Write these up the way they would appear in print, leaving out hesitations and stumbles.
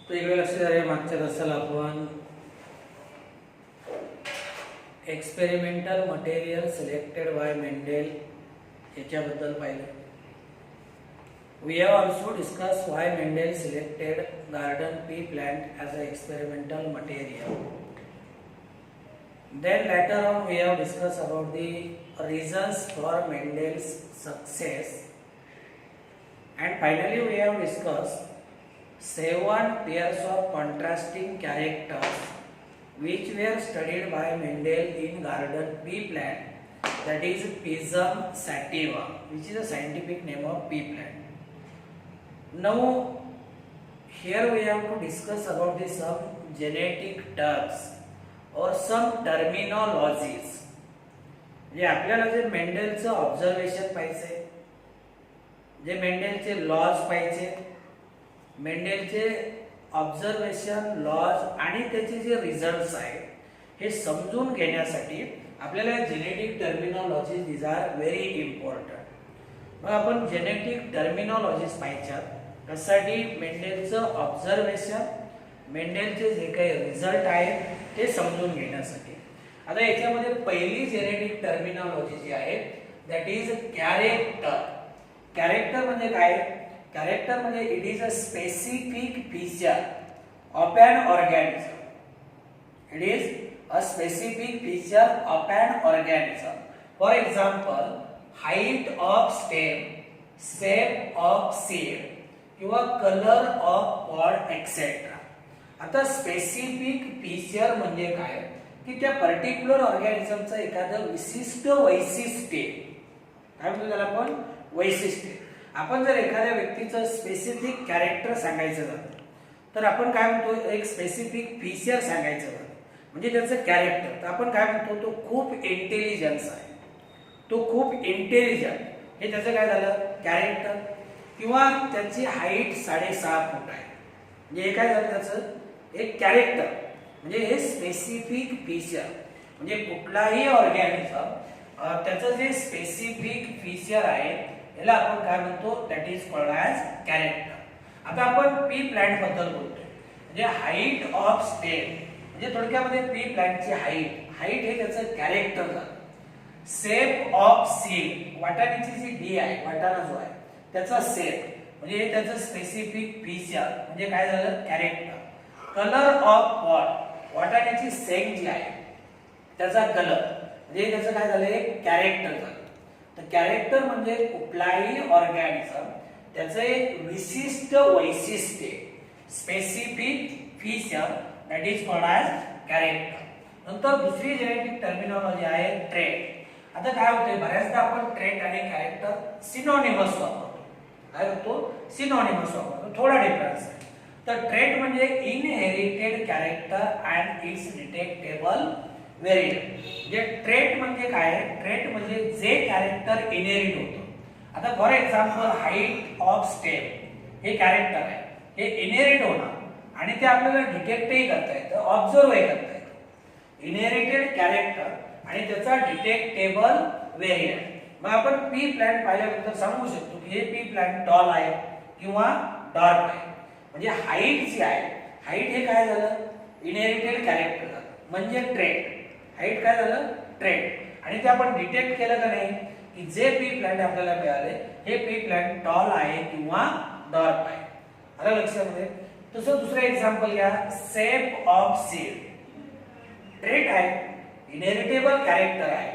तो इकडे लक्ष द्या, मागच्या तासाला आपण experimental material selected by Mendel याच्याबद्दल पाहिलं. We have also discussed why Mendel selected garden pea plant as an experimental material. Then later on we have discussed about the reasons for Mendel's success, and finally we have discussed 7 pairs of contrasting characters which were studied by Mendel in garden pea plant, that is Pisum sativa, which is a scientific name of pea plant. Now here we have to discuss about the some genetic terms or some terminologies. जे आपल्याला जे मेंडेलचं observation पाहिजे, जे मेंडेलचे lodge पाहिजे, मेंडेलचे observation lodge आणि त्याचे जे results आहेत हे समजून घेण्यासाठी आपल्याला जेनेटिक टर्मिनॉलॉजीज दिस आर व्हेरी इम्पॉर्टंट. मग आपण जेनेटिक टर्मिनॉलॉजीज पाहिजेत त्यासाठी मेंडेलचं ऑब्झर्वेशन, मेंडेलचे जे काही रिझल्ट आहेत ते समजून घेण्यासाठी. आता याच्यामध्ये पहिली जेनेटिक टर्मिनॉलॉजी जी आहे दॅट इज कॅरेक्टर. कॅरेक्टर म्हणजे काय? कॅरेक्टर म्हणजे it is a specific feature of an organism. It is a specific feature of an organism. For example height of stem, shape of seed किंवा colour of pod etcetera. आता specific feature म्हणजे काय की त्या particular ऑर्गॅनिझमचं एखादं विशिष्ट वैशिष्ट्य, काय म्हणतो त्याला आपण वैशिष्ट्य. आपण जर एखाद्या व्यक्तीचं स्पेसिफिक कॅरेक्टर सांगायचं झालं तर आपण काय म्हणतो एक स्पेसिफिक फीचर सांगायचं झालं म्हणजे त्याचं कॅरेक्टर, तर आपण काय म्हणतो तो खूप इंटेलिजन्स आहे, तो खूप इंटेलिजंट, हे त्याचं काय झालं कॅरेक्टर. किंवा त्याची हाईट 6.5 फूट आहे म्हणजे हे काय झालं त्याचं एक कॅरेक्टर. म्हणजे हे स्पेसिफिक फीचर म्हणजे कुठलाही ऑर्गॅनिझम त्याचं जे स्पेसिफिक फीचर आहे याला आपण काय म्हणतो that is called as character. आता आपण पी प्लांट बद्दल बोलतोय म्हणजे हाईट ऑफ स्टेम म्हणजे थोडक्यामध्ये पी प्लांटची हाईट हे त्याचं कॅरेक्टर झालं. शेप ऑफ सीड, वाटाण्याची जी बी आहे, वाटाणा जो आहे त्याचा शेप म्हणजे हे त्याचं स्पेसिफिक फीचर म्हणजे काय झालं कॅरेक्टर. कलर ऑफ पॉड, वाटाण्याची शेंग जी आहे त्याचा कलर म्हणजे त्याचं काय झालं एक कॅरेक्टर झालं. तर कॅरेक्टर म्हणजे कुठलाही ऑर्गॅनिझम त्याचं एक विशिष्ट वैशिष्ट्य, specific feature that is called as character. नंतर दुसरी जेनेटिक टर्मिनॉलॉजी आहे ट्रेट. आता काय होतंय बऱ्याचदा आपण ट्रेट आणि कॅरेक्टर सिनोनिमस वापरतो. काय करतो सिनोनिमस वापरतो, थोडा डिफरन्स आहे. तर ट्रेट म्हणजे inherited character and it's detectable variant. म्हणजे ट्रेट म्हणजे काय? ट्रेट म्हणजे जे कॅरेक्टर इनहेरिट होतं. आता for example height of stem हे कॅरेक्टर आहे, हे इनहेरिट होणार आणि ते आपल्याला डिटेक्टही करता येतं, ऑब्झर्वही करता येतं. इनहेरिटेड कॅरेक्टर आणि त्याचा डिटेक्टेबल व्हेरिएंट. मग आपण पी प्लांट पाहिल्यानंतर सांगू शकतो की हे पी प्लांट टॉल आहे किंवा डार्क आहे. म्हणजे हाईट जी आहे, हाईट हे काय झालं इनहेरिटेड कॅरेक्टर झालं म्हणजे ट्रेट. हाईट काय झालं ट्रेट. आणि ते आपण डिटेक्ट केलं का नाही की जे पी प्लांट आपल्याला मिळाले हे पी प्लांट टॉल आहे किंवा डार्क आहे. आलं लक्षामध्ये? तसं दुसरं एक्झाम्पल घ्या, शेप ऑफ सीड. ट्रेट आहे, इनहेरिटेबल कॅरेक्टर आहे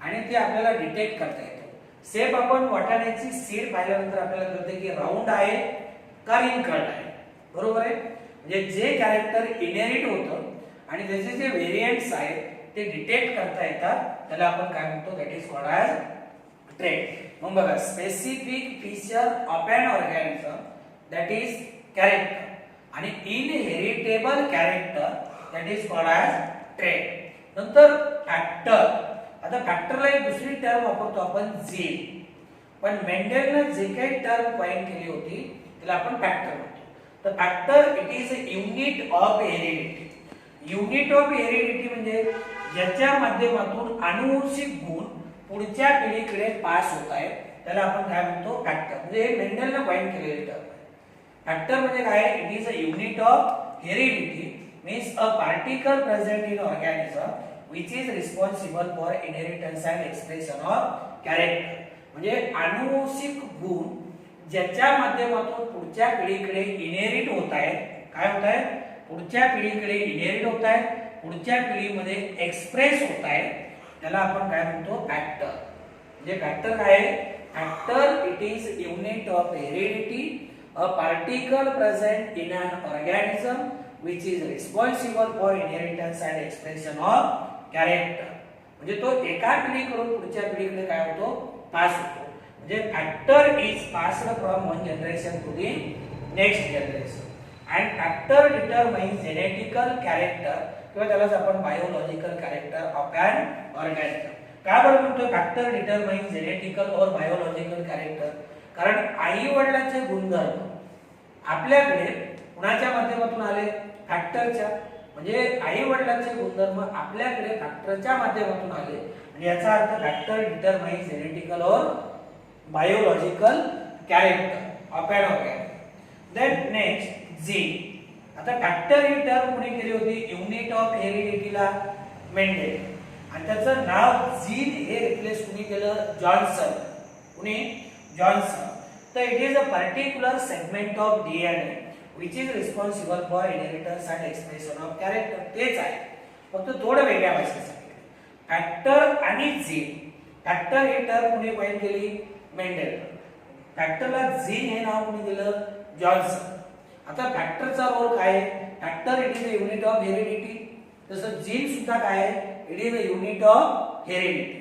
आणि ते आपल्याला डिटेक्ट करता येतं. शेप आपण वाटाण्याची सीड पाहिल्यानंतर आपल्याला कळते की राऊंड आहे का रिंकल्ड आहे. बरोबर आहे? म्हणजे जे कॅरेक्टर इनहेरिट होतं आणि त्याचे जे व्हेरिएंट्स आहेत ते डिटेक्ट करता येतात त्याला आपण काय म्हणतो that is called as trait. मग बघा specific feature of an organism that is character आणि inheritable character that is called as trait. नंतर फॅक्टर. आता फॅक्टरला एक दुसरी टर्म वापरतो आपण जीन, पण मेंडेलने जे काही टर्म कॉइन केली होती त्याला आपण फॅक्टर म्हणतो. तर factor it is a unit of heredity. Unit of heredity म्हणजे ज्याच्या माध्यमातून आनुवंशिक गुण पुढच्या पिढीकडे पास होत आहेत त्याला आपण काय म्हणतो फॅक्टर. म्हणजे हे मेंडेलने कॉइन केलेले टर्म आहे. फॅक्टर म्हणजे काय? It is a unit of heredity, means a particle present in organism which is responsible for inheritance and expression of character. म्हणजे आनुवंशिक गुण ज्याच्या माध्यमातून पुढच्या पिढीकडे इनहेरिट होत आहेत. काय होत आहे? पुढच्या पिढीकडे इनहेरिट होत आहे, पुढच्या पिढीमध्ये एक्सप्रेस होत आहे, त्याला आपण काय म्हणतो? फॅक्टर. म्हणजे फॅक्टर काय आहे? Factor it is unit of heredity, a particle present in an organism which is responsible for inheritance and expression of character. म्हणजे तो एका पिढीकडून पुढच्या पिढीकडे काय होतो? पास होतो. म्हणजे factor is passed from one generation to the next generation. And factor determines genetical character किंवा त्यालाच आपण biological character of an organism. का बरं म्हणतो फॅक्टर डिटरमाइन्स जेनेटिकल और बायोलॉजिकल कॅरेक्टर? कारण आई वडिलांचे गुणधर्म आपल्याकडे कुणाच्या माध्यमातून आले? फॅक्टरच्या. म्हणजे आई वडिलांचे गुणधर्म आपल्याकडे फॅक्टरच्या माध्यमातून आले. आणि याचा अर्थ फॅक्टर डिटरमाइन्स जेनेटिकल और biological character of an organism. Then next gene. आता फॅक्टर ही टर्म कोणी केली होती? युनिट ऑफ हेरिडिटीला मेंडेल. आणि त्याचं नाव जीन हे रिप्लेस कोणी केलं? जॉन्सन. कोणी? जॉन्सन. तर it is a particular segment of DNA which is responsible for inheritance and expression of character. तेच आहे, फक्त थोडं वेगळ्या भाषेत सांगितलं. फॅक्टर आणि जीन. फॅक्टर ही टर्म कोणी कॉइन केली? मेंडेल. फॅक्टरला जीन हे नाव कोणी दिलं? जॉन्सन. आता फॅक्टरचा रोल काय आहे? Factor it is a unit of heredity. तसं जीन सुद्धा काय आहे? It is a unit of heredity.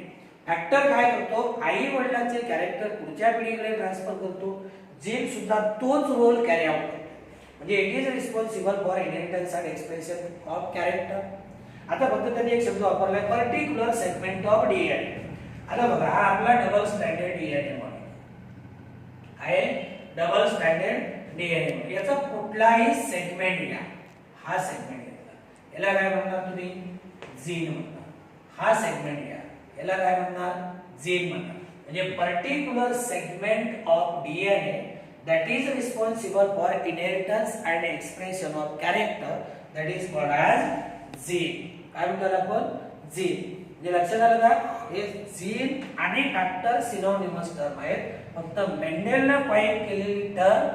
Factor काय करतो? आई वडिलांचे कॅरेक्टर पुढच्या पिढीकडे ट्रान्सफर करतो. जीन सुद्धा तोच रोल कॅरी आउट करतो. म्हणजे it is responsible for inheritance and expression of character. आता फक्त त्यांनी एक शब्द वापरलाय, पर्टिक्युलर सेगमेंट ऑफ डीएनए. आता बघा, हा आपला डबल स्टँडर्ड डीएनए मॉडेल आहे. डबल स्टँडर्ड डीएनए याचा कुठलाही सेगमेंट घ्या, हा सेगमेंट घेतला, याला काय म्हणणार तुम्ही? जीन म्हणणार. हा सेगमेंट घ्या, याला काय म्हणणार? जीन म्हणणार. म्हणजे particular segment of DNA that is responsible for inheritance and expression of character, that is called as gene. काय म्हणतात आपण? जीन. म्हणजे लक्षात आलं का? हे जीन आणि फॅक्टर सिनोनिमस टर्म आहेत. फक्त मेंडेलने कॉइन केलेली टर्म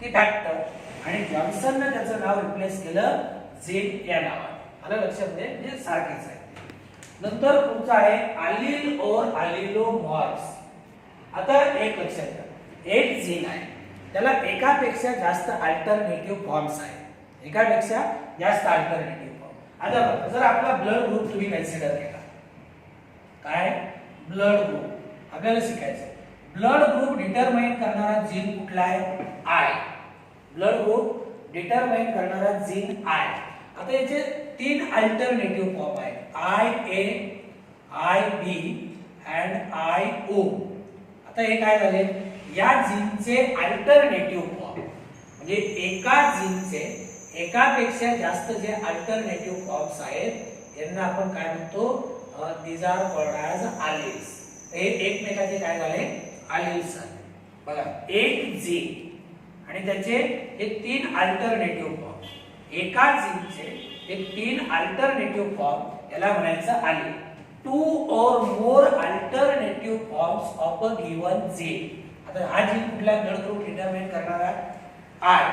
ती फॅक्टर आणि जॉन्सनने त्याचं नाव रिप्लेस केलं जीन या नावाने. आलं लक्षात? म्हणजे सारखेच आहे. नंतर पुढचा आहे अलील और अलिलोमॉर्फ्स. आता एक लक्षात घ्या, एक जीन आहे, त्याला एकापेक्षा जास्त अल्टरनेटिव्ह फॉर्म्स आहेत. एकापेक्षा जास्त अल्टरनेटिव्ह फॉर्म. आता जर आपला ब्लड ग्रुप तुम्ही कन्सिडर केला, काय? ब्लड ग्रुप आपल्याला शिकायचं. ब्लड ग्रुप डिटरमाइन करणारा जीन कुठला आहे? आय. ब्लड ग्रुप डिटरमाइन करणारा जीन आय. आता याचे 3 अल्टरनेटिव्ह फॉर्म आहेत, I A, I B and I O. आता हे काय झाले? या जीनचे अल्टरनेटिव्ह फॉर्म. म्हणजे एका जीनचे एकापेक्षा जास्त जे अल्टरनेटिव्ह फॉर्म्स आहेत यांना आपण काय म्हणतो? These are called as alleles. हे एकमेकाचे काय झाले? अलील्स झाले. बघा, एक जीन आणि त्याचे हे 3 अल्टरनेटिव्ह फॉर्म. एका जीनचे हे 3 अल्टरनेटिव्ह फॉर्म याला म्हणायचं अलील. 2 or more alternative forms of a given gene. आता हा जीन कुठला? ब्लड ग्रुप डिटरमाइन करणारा आय.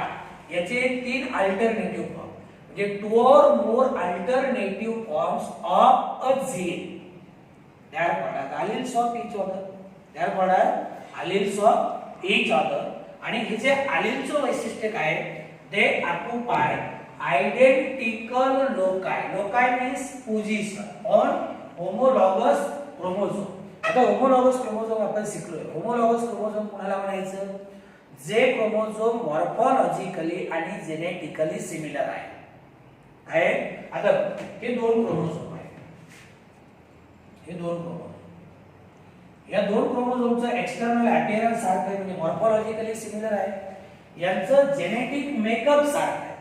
याचे 3 अल्टरनेटिव्ह फॉर्म म्हणजे 2 or more alternative forms of a gene. They are called as alleles of each other. They are called as alleles of each other. आणि हे जे alleles वैशिष्ट्य काय? They occupy identical loci. Loci means position on homologous chromosome. आता homologous chromosome आपण शिकलोय. Homologous chromosome कोणाला म्हणायचं? जे क्रोमोझोम मॉर्फॉलॉजिकली आणि जेनेटिकली सिमिलर आहे. आता हे 2 क्रोमोझोम आहेत. हे 2 क्रोमोझोम, या 2 क्रोमोझोमचं एक्सटर्नल अपीअरन्स सारखं आहे, म्हणजे मॉर्फॉलॉजिकली सिमिलर आहे. यांचं जेनेटिक मेकअप सारखं आहे.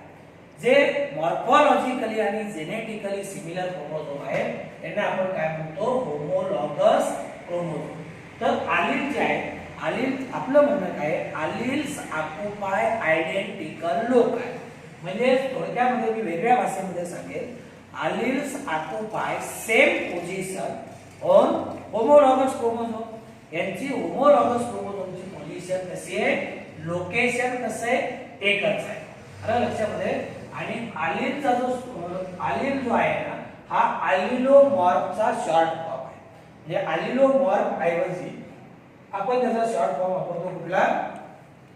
जे मॉर्फॉलॉजिकली आणि जेनेटिकली सिमिलर क्रोमोझोम आहेत यांना आपण काय म्हणतो? Homologous chromosome. तर अलील जे आहे, अलील आपलं म्हणणं काय अलील्स ऑक्युपाय आयडेंटिकल लोकल म्हणजे थोडक्यामध्ये मी वेगळ्या भाषेमध्ये सांगेल alleles occupy same position on homologous chromosome यांची होमोलॉगस क्रोमोझोमची पोझिशन कशी आहे लोकेशन कसं आहे एकच आहे आलं लक्षामध्ये आणि अलीलचा जो अलील जो आहे ना हा अलिलोमॉर्फचा शॉर्ट फॉर्म आहे म्हणजे अलिलोमॉर्फ ऐवजी आपण त्याचा शॉर्ट फॉर्म वापरतो कुठला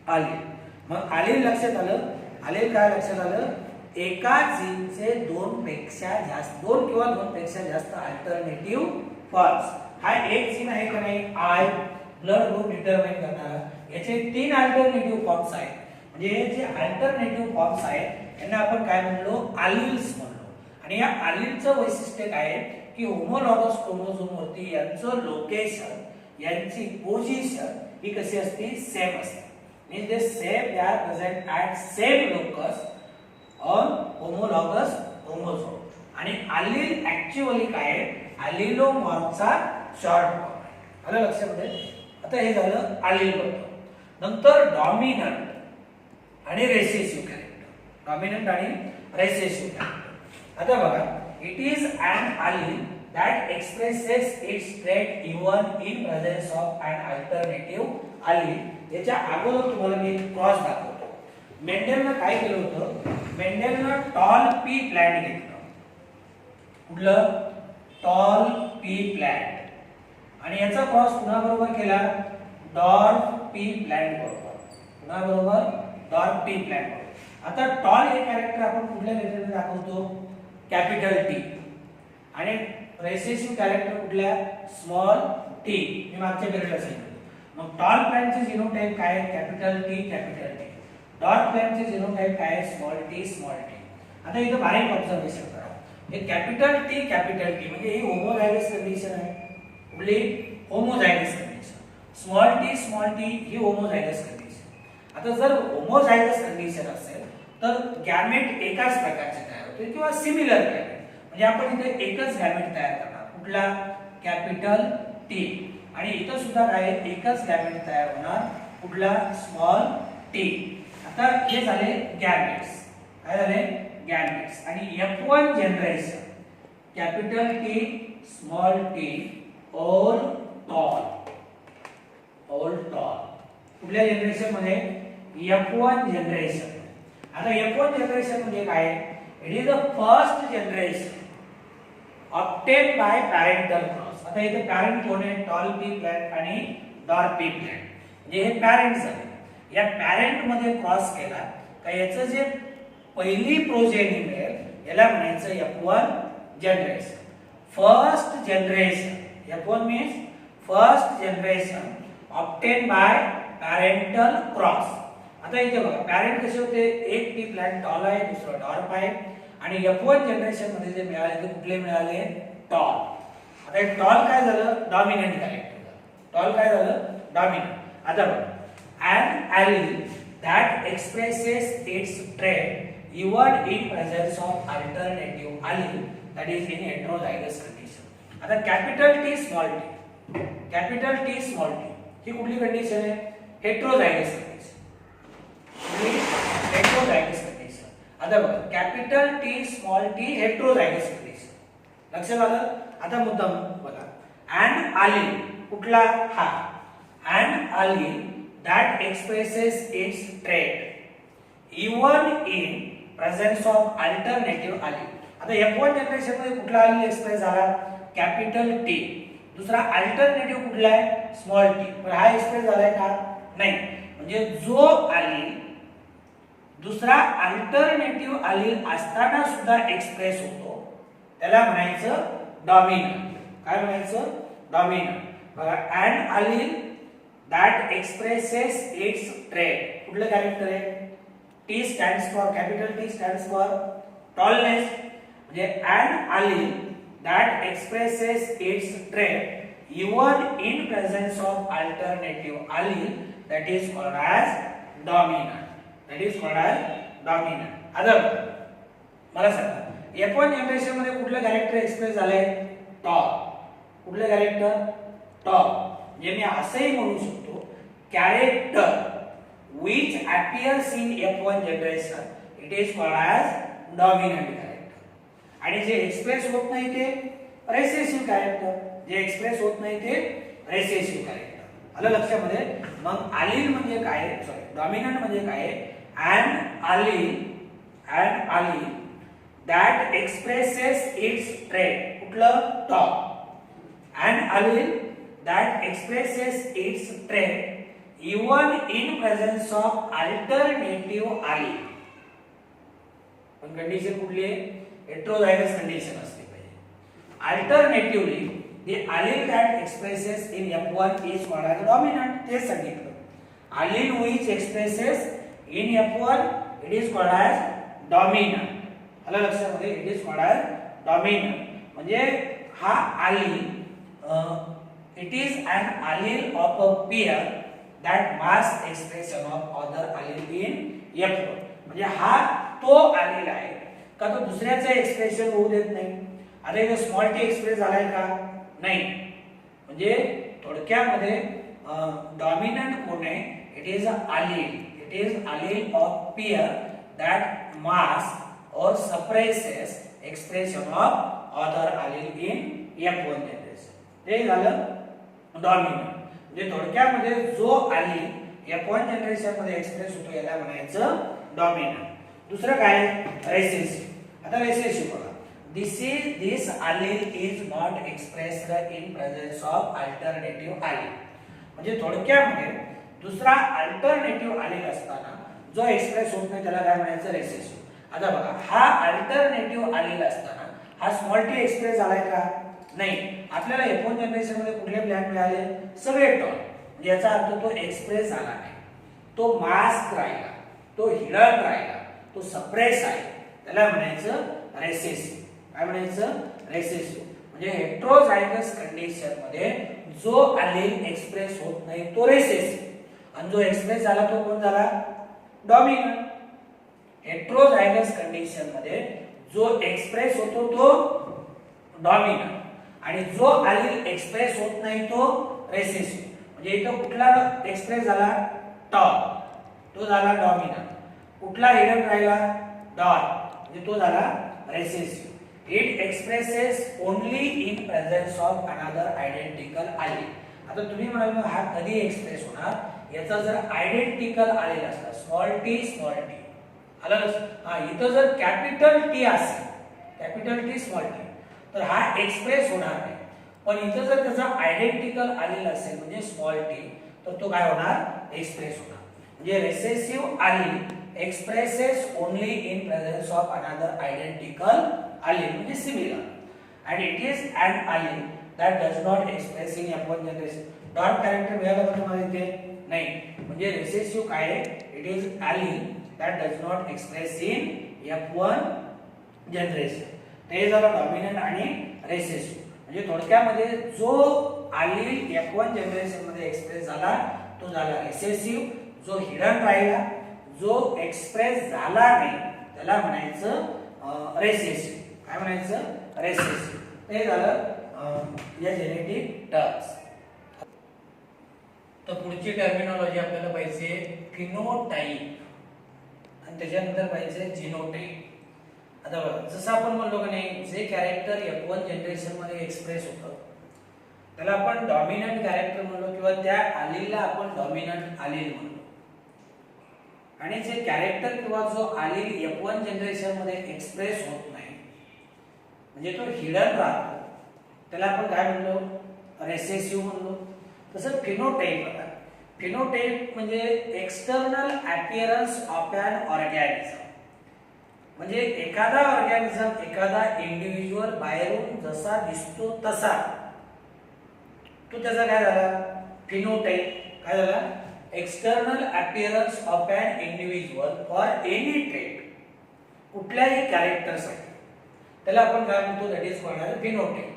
अलील मग अलील लक्षात आलं अलील काय लक्षात आलं एका जीनचे दोन किंवा दोन पेक्षा जास्त अल्टरनेटिव्ह फॉर्म्स हा एक जीन आहे का नाही आय ब्लड ग्रुप डिटरमाइन करणारा याचे तीन अल्टरनेटिव्ह फॉर्म्स आहेत म्हणजे हे जे अल्टरनेटिव्ह फॉर्म्स आहेत यांना आपण काय म्हणलो अलील्स म्हणलो आणि या अलीलचं वैशिष्ट्य काय आहे की होमोलॉगस क्रोमोझोम वरती यांचं लोकेशन यांची पोझिशन ही कशी असते सेम असते means they same they are present at same locus on homologous chromosome आणि allele ऍक्च्युअली काय आहे अलिलोमॉर्फचा शॉर्ट फॉर्म आहे आलं लक्षामध्ये आता हे झालं allele बद्दल नंतर डॉमिनंट आणि रेसेसिव्ह कॅरेक्टर डॉमिनंट आणि रेसेसिव्ह कॅरेक्टर आता बघा it is an allele that expresses its trait even in presence of an alternative allele याच्या अगोदर तुम्हाला मी क्रॉस दाखवतो मेंडेलनं काय केलं होतं मेंडेलनं टॉल पी प्लांट घेतलं कुठलं टॉल पी प्लांट आणि याचा क्रॉस कुणा बरोबर केला डॉर्फ पी प्लांट बरोबर कुणा बरोबर डॉर्फ पी प्लांट बरोबर आता टॉल हे कॅरेक्टर आपण कुठल्या लेटरने दाखवतो कॅपिटल टी आणि रेसेसिव्ह कॅरेक्टर कुठल्या स्मॉल टी मी मागच्या पिरियडला सांगितलं मग टॉल प्लांटचे जीनोटाइप काय आहे कॅपिटल टी डॉर्फ प्लांटचे जीनोटाइप काय आहे स्मॉल टी आता इथं बारीक ऑब्झर्वेशन करा हे कॅपिटल टी म्हणजे ही होमोझायगस कंडिशन आहे कुठली होमोझायगस कंडिशन स्मॉल टी ही होमोझायगस कंडिशन आता जर होमोझायगस कंडिशन असेल तर गॅमेट एकाच प्रकारचे तयार होते किंवा सिमिलर गॅमेट म्हणजे आपण इथे एकच गॅमेट तयार करणार कुठला कॅपिटल टी आणि इथं सुद्धा काय एकच गॅमेट तयार होणार कुठला स्मॉल टी आता हे झाले गॅमेट्स काय झाले गॅमेट्स आणि F1 generation capital T small T all tall कुठल्या जनरेशन मध्ये F1 जनरेशन आता F1 जनरेशन म्हणजे काय it is the first generation obtained by parental cross आता इथे पॅरेंट कोण आहे टॉल पी प्लांट आणि डॉर्फ पी प्लांट म्हणजे हे पॅरेंट झाले या पॅरेंट मध्ये क्रॉस केला का याचं जे पहिली प्रोजेनी मिळेल याला म्हणायचं F1 generation first generation F1 means first generation obtained by parental cross आता इथे बघा पॅरेंट कसे होते एक पी प्लांट टॉल आहे दुसरा डॉर्फ आहे आणि F1 जनरेशन मध्ये जे मिळाले ते कुठले मिळाले टॉल आता टॉल काय झालं डॉमिनंट कॅरेक्टर टॉल काय झालं डॉमिनंट आता बघा an allele that expresses its trait even in presence of alternative allele that is in heterozygous condition आता कॅपिटल टी स्मॉल टी ही कुठली कंडिशन आहे हेटेरोझायगस कंडिशन आता बघा capital T small T heterozygous condition लक्षात आलं आता मुद्दाम बघा an allele कुठला हा an allele that expresses its trait even in presence of alternative allele आता F1 जनरेशन मध्ये कुठला allele एक्सप्रेस झाला कॅपिटल टी दुसरा अल्टरनेटिव्ह कुठला आहे स्मॉल टी पण हा एक्सप्रेस झालाय का नाही म्हणजे जो allele दुसरा अल्टरनेटिव्ह allele असताना सुद्धा एक्सप्रेस होतो त्याला म्हणायचं डॉमिनंट काय म्हणायचं डॉमिनंट बघा an allele that expresses its trait कुठलं कॅरेक्टर आहे T stands for capital T stands for tallness म्हणजे an allele that expresses its trait even in presence of alternative allele that is called as dominant आता मला सांगा F1 generation मध्ये कुठलं character express झालंय tall कुठलं character tall म्हणजे मी असंही म्हणू शकतो character which appears in F1 generation, it is called as dominant character. आणि जे एक्सप्रेस होत नाही ते रेसेसिव्ह कॅरेक्टर, जे एक्सप्रेस होत नाही ते रेसेसिव्ह कॅरेक्टर. आलं लक्षामध्ये. मग आलील म्हणजे काय, सॉरी डॉमिनंट म्हणजे काय, an allele that expresses its trait, कुठलं top, an allele that expresses its trait even in presence of alternative allele. पण कंडिशन कुठली आहे, हेटेरोझायगस कंडिशन असते पाहिजे. Alternatively the allele that expresses in F1 is called as dominant. ते सांगितलं. allele which expresses in F1 it is called as dominant. आलं लक्षामध्ये, it is called as dominant. म्हणजे हा allele it is an allele of a pair that masks expression of other allele in F1. म्हणजे हा तो allele आहे का तो दुसऱ्याचं एक्सप्रेशन होऊ देत नाही. आता इथे स्मॉल टी एक्सप्रेस झालाय का, नाही. म्हणजे थोडक्यामध्ये डॉमिनंट कोण आहे, it is a allele, it is allele of pair that masks or suppresses expression of other allele in F1 generation. ते झालं डॉमिनंट. म्हणजे थोडक्यामध्ये जो allele F1 जनरेशन मध्ये एक्सप्रेस होतो याला म्हणायचं डॉमिनंट. दुसरं काय, रेसेसिव्ह. आता रेसेसिव्ह बघा, this allele is not expressed in presence of alternative allele. म्हणजे थोडक्यामध्ये दुसरा अल्टरनेटिव्ह allele असताना जो एक्सप्रेस होत नाही त्याला काय म्हणायचं, रेसेसिव्ह. आता बघा, हा अल्टरनेटिव्ह allele असताना हा स्मॉल टी एक्सप्रेस झालाय का, नाही. आपल्याला F1 जनरेशन मध्ये कुठले प्लॅन मिळाले, सगळे टॉन. म्हणजे याचा अर्थ तो एक्सप्रेस झाला नाही, तो मास्क राहिला, तो हिडन राहिला, तो सप्रेस आहे, त्याला म्हणायचं रेसेसिव्ह. काय म्हणायचं, रेसेसिव्ह. म्हणजे हेटेरोझायगस कंडिशन मध्ये जो allele एक्सप्रेस होत नाही तो रेसेसिव्ह, आणि जो एक्सप्रेस झाला तो कोण झाला, डॉमिनंट. हेटेरोझायगस कंडिशन मध्ये जो एक्सप्रेस होतो तो डॉमिनंट, आणि जो allele एक्सप्रेस होत नाही तो रेसेसिव्ह. म्हणजे इथं कुठला एक्सप्रेस झाला, टॉप, तो झाला डॉमिनंट. कुठला हिडन राहिला, डॉट, म्हणजे तो झाला recessive. It expresses only in presence of another identical allele. आता तुम्ही म्हणाल मग हा कधी एक्सप्रेस होणार, याचा जर आयडेंटिकल allele असला, स्मॉल टी, आलं लक्षात. हा, इथं जर कॅपिटल टी असेल, कॅपिटल टी स्मॉल टी, तर हा एक्सप्रेस होणार नाही. पण इथं जर त्याचा आयडेंटिकल allele असेल म्हणजे स्मॉल टी, तर तो काय होणार, एक्सप्रेस होणार. म्हणजे recessive allele expresses only in presence of another identical allele, म्हणजे similar, and it is an allele that does not express in F1 generation. Dot character मिळाला का तुम्हाला इथे, नाही. म्हणजे रेसेसिव्ह काय आहे, it is allele that does not express in F1 generation. ते झालं डॉमिनंट आणि रेसेसिव्ह. म्हणजे थोडक्यामध्ये जो allele F1 जनरेशन मध्ये एक्सप्रेस झाला तो झाला रेसेसिव्ह. जो हिडन राहिला, जो एक्सप्रेस झाला नाही त्याला म्हणायचं रेसेसिव्ह. काय म्हणायचं, रेसेसिव्ह. हे झालं या जेनेटिक टर्म्स. तर पुढची टर्मिनॉलॉजी आपल्याला पाहिजे फिनोटाइप, आणि त्याच्यानंतर पाहिजे जीनोटाइप. आता बघा, जसं आपण म्हणलो की नाही, जे कॅरेक्टर F1 जनरेशन मध्ये एक्सप्रेस होतं त्याला आपण डॉमिनंट कॅरेक्टर म्हणलो, किंवा त्या allele आपण डॉमिनंट allele म्हणलो. आणि जे कॅरेक्टर किंवा जो allele F1 जनरेशन मध्ये एक्सप्रेस होत नाही म्हणजे तो हिडन राहतो त्याला आपण काय म्हणलो, रेसेसिव्ह म्हणलो. तसं फिनोटाइप बघा, फिनोटाइप म्हणजे external appearance of an organism. म्हणजे एखादा ऑर्गॅनिझम, एखादा इंडिव्हिज्युअल बाहेरून जसा दिसतो तसा तो त्याचा काय झाला, फिनोटाइप. काय झाला, external appearance of an individual for any trait, कुठल्याही कॅरेक्टरसाठी, त्याला आपण काय म्हणतो, दॅट इज कॉल्ड फिनोटाइप.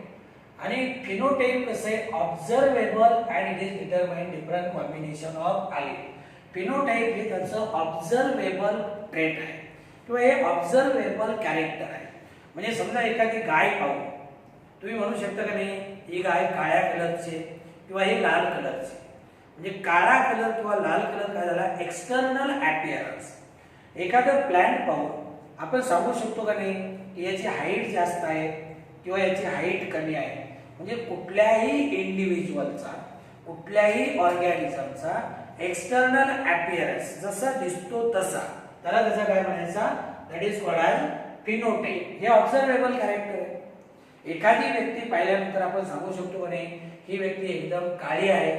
आणि फिनोटाइप कसं आहे, observable and it is determined different combination of allele. Phenotype हे त्याचं ऑब्झर्वेबल ट्रेट आहे किंवा हे ऑब्झर्वेबल कॅरेक्टर आहे. म्हणजे समजा एखादी गाय पाहू, तुम्ही म्हणू शकता का नाही, ही गाय काळ्या कलरची किंवा ही लाल कलरची. म्हणजे काळा कलर किंवा लाल कलर काय झाला, एक्सटर्नल अपीअरन्स. एखादं प्लांट पाहून आपण सांगू शकतो का नाही की याची हाईट जास्त आहे किंवा याची हाईट कमी आहे. म्हणजे कुठल्याही इंडिव्हिज्युअलचा, कुठल्याही ऑर्गॅनिझमचा एक्सटर्नल अपीअरन्स जसा दिसतो तसा, त्याला त्याचा काय म्हणायचा, that is called as phenotype. हे ऑब्झर्वेबल कॅरेक्टर आहे. एखादी व्यक्ती पाहिल्यानंतर आपण सांगू शकतो का नाही ही व्यक्ती एकदम काळी आहे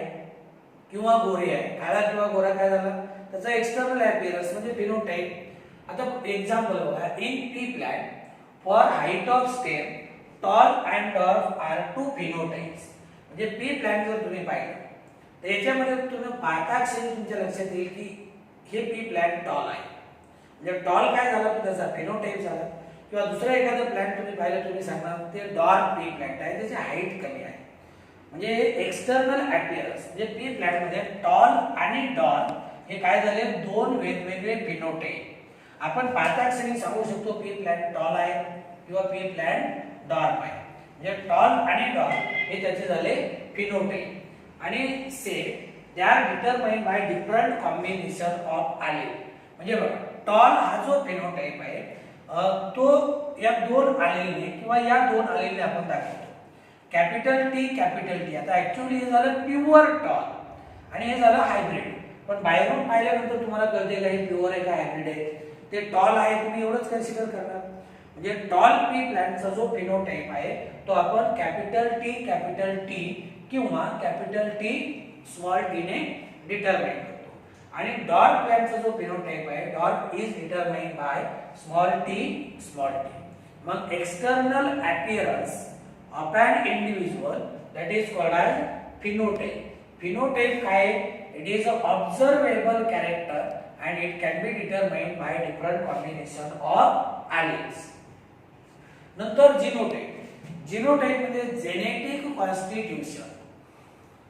किंवा गोरी आहे. काळा किंवा गोरा काय झाला, त्याचा एक्सटर्नल अपीअरन्स म्हणजे फिनोटाइप. आता एक्झाम्पल बघा, in pea plant for height of stem tall and dwarf are two phenotypes. म्हणजे पी प्लांट जर तुम्ही पाहिलं तर याच्यामध्ये तुम्ही पाहताक्षणी तुमच्या लक्षात येईल की हे पी प्लांट टॉल आहे. म्हणजे टॉल काय झाला तर त्याचा फिनोटाइप झाला. किंवा दुसरा एखादा प्लांट तुम्ही पाहिलं, तुम्ही सांगणार ते डॉर्फ पी प्लांट आहे, त्याची हाईट कमी आहे. म्हणजे एक्सटर्नल अपीअरन्स म्हणजे पी प्लांट मध्ये टॉल आणि डॉर्फ हे काय झाले, दोन वेगवेगळे फिनोटाइप. आपण पाहताक्षणी सांगू शकतो पी प्लांट टॉल आहे किंवा पी प्लांट डॉर्फ आहे. म्हणजे टॉल आणि डॉर्फ हे त्याचे झाले फिनोटाइप. आणि say they are determined by different combination of allele. म्हणजे बघा, टॉल हा जो फिनोटाइप आहे तो या दोन आलीलने किंवा या दोन आलीलने आपण दाखवतो. Capital T capital T. आता ऍक्च्युअली हे झालं प्युअर टॉल आणि हे झालं हायब्रिड. पण बाहेरून पाहिल्यानंतर तुम्हाला कळते हे प्युअर आहे का हायब्रिड आहे. ते टॉल आहे तुम्ही एवढंच कन्सिडर करणार. म्हणजे टॉल पी प्लांटचा जो फिनोटाइप आहे तो आपण कॅपिटल टी किंवा कॅपिटल टी स्मॉल टी ने डिटरमाइन करतो. आणि डॉर्फ प्लांटचा जो फिनोटाइप आहे, dwarf is determined by small T small t. मग external appearance of an individual that is called as phenotype. Phenotype काय, it is a observable character and it can be determined by different combination of alleles. नंतर genotype. Genotype मध्ये genetic constitution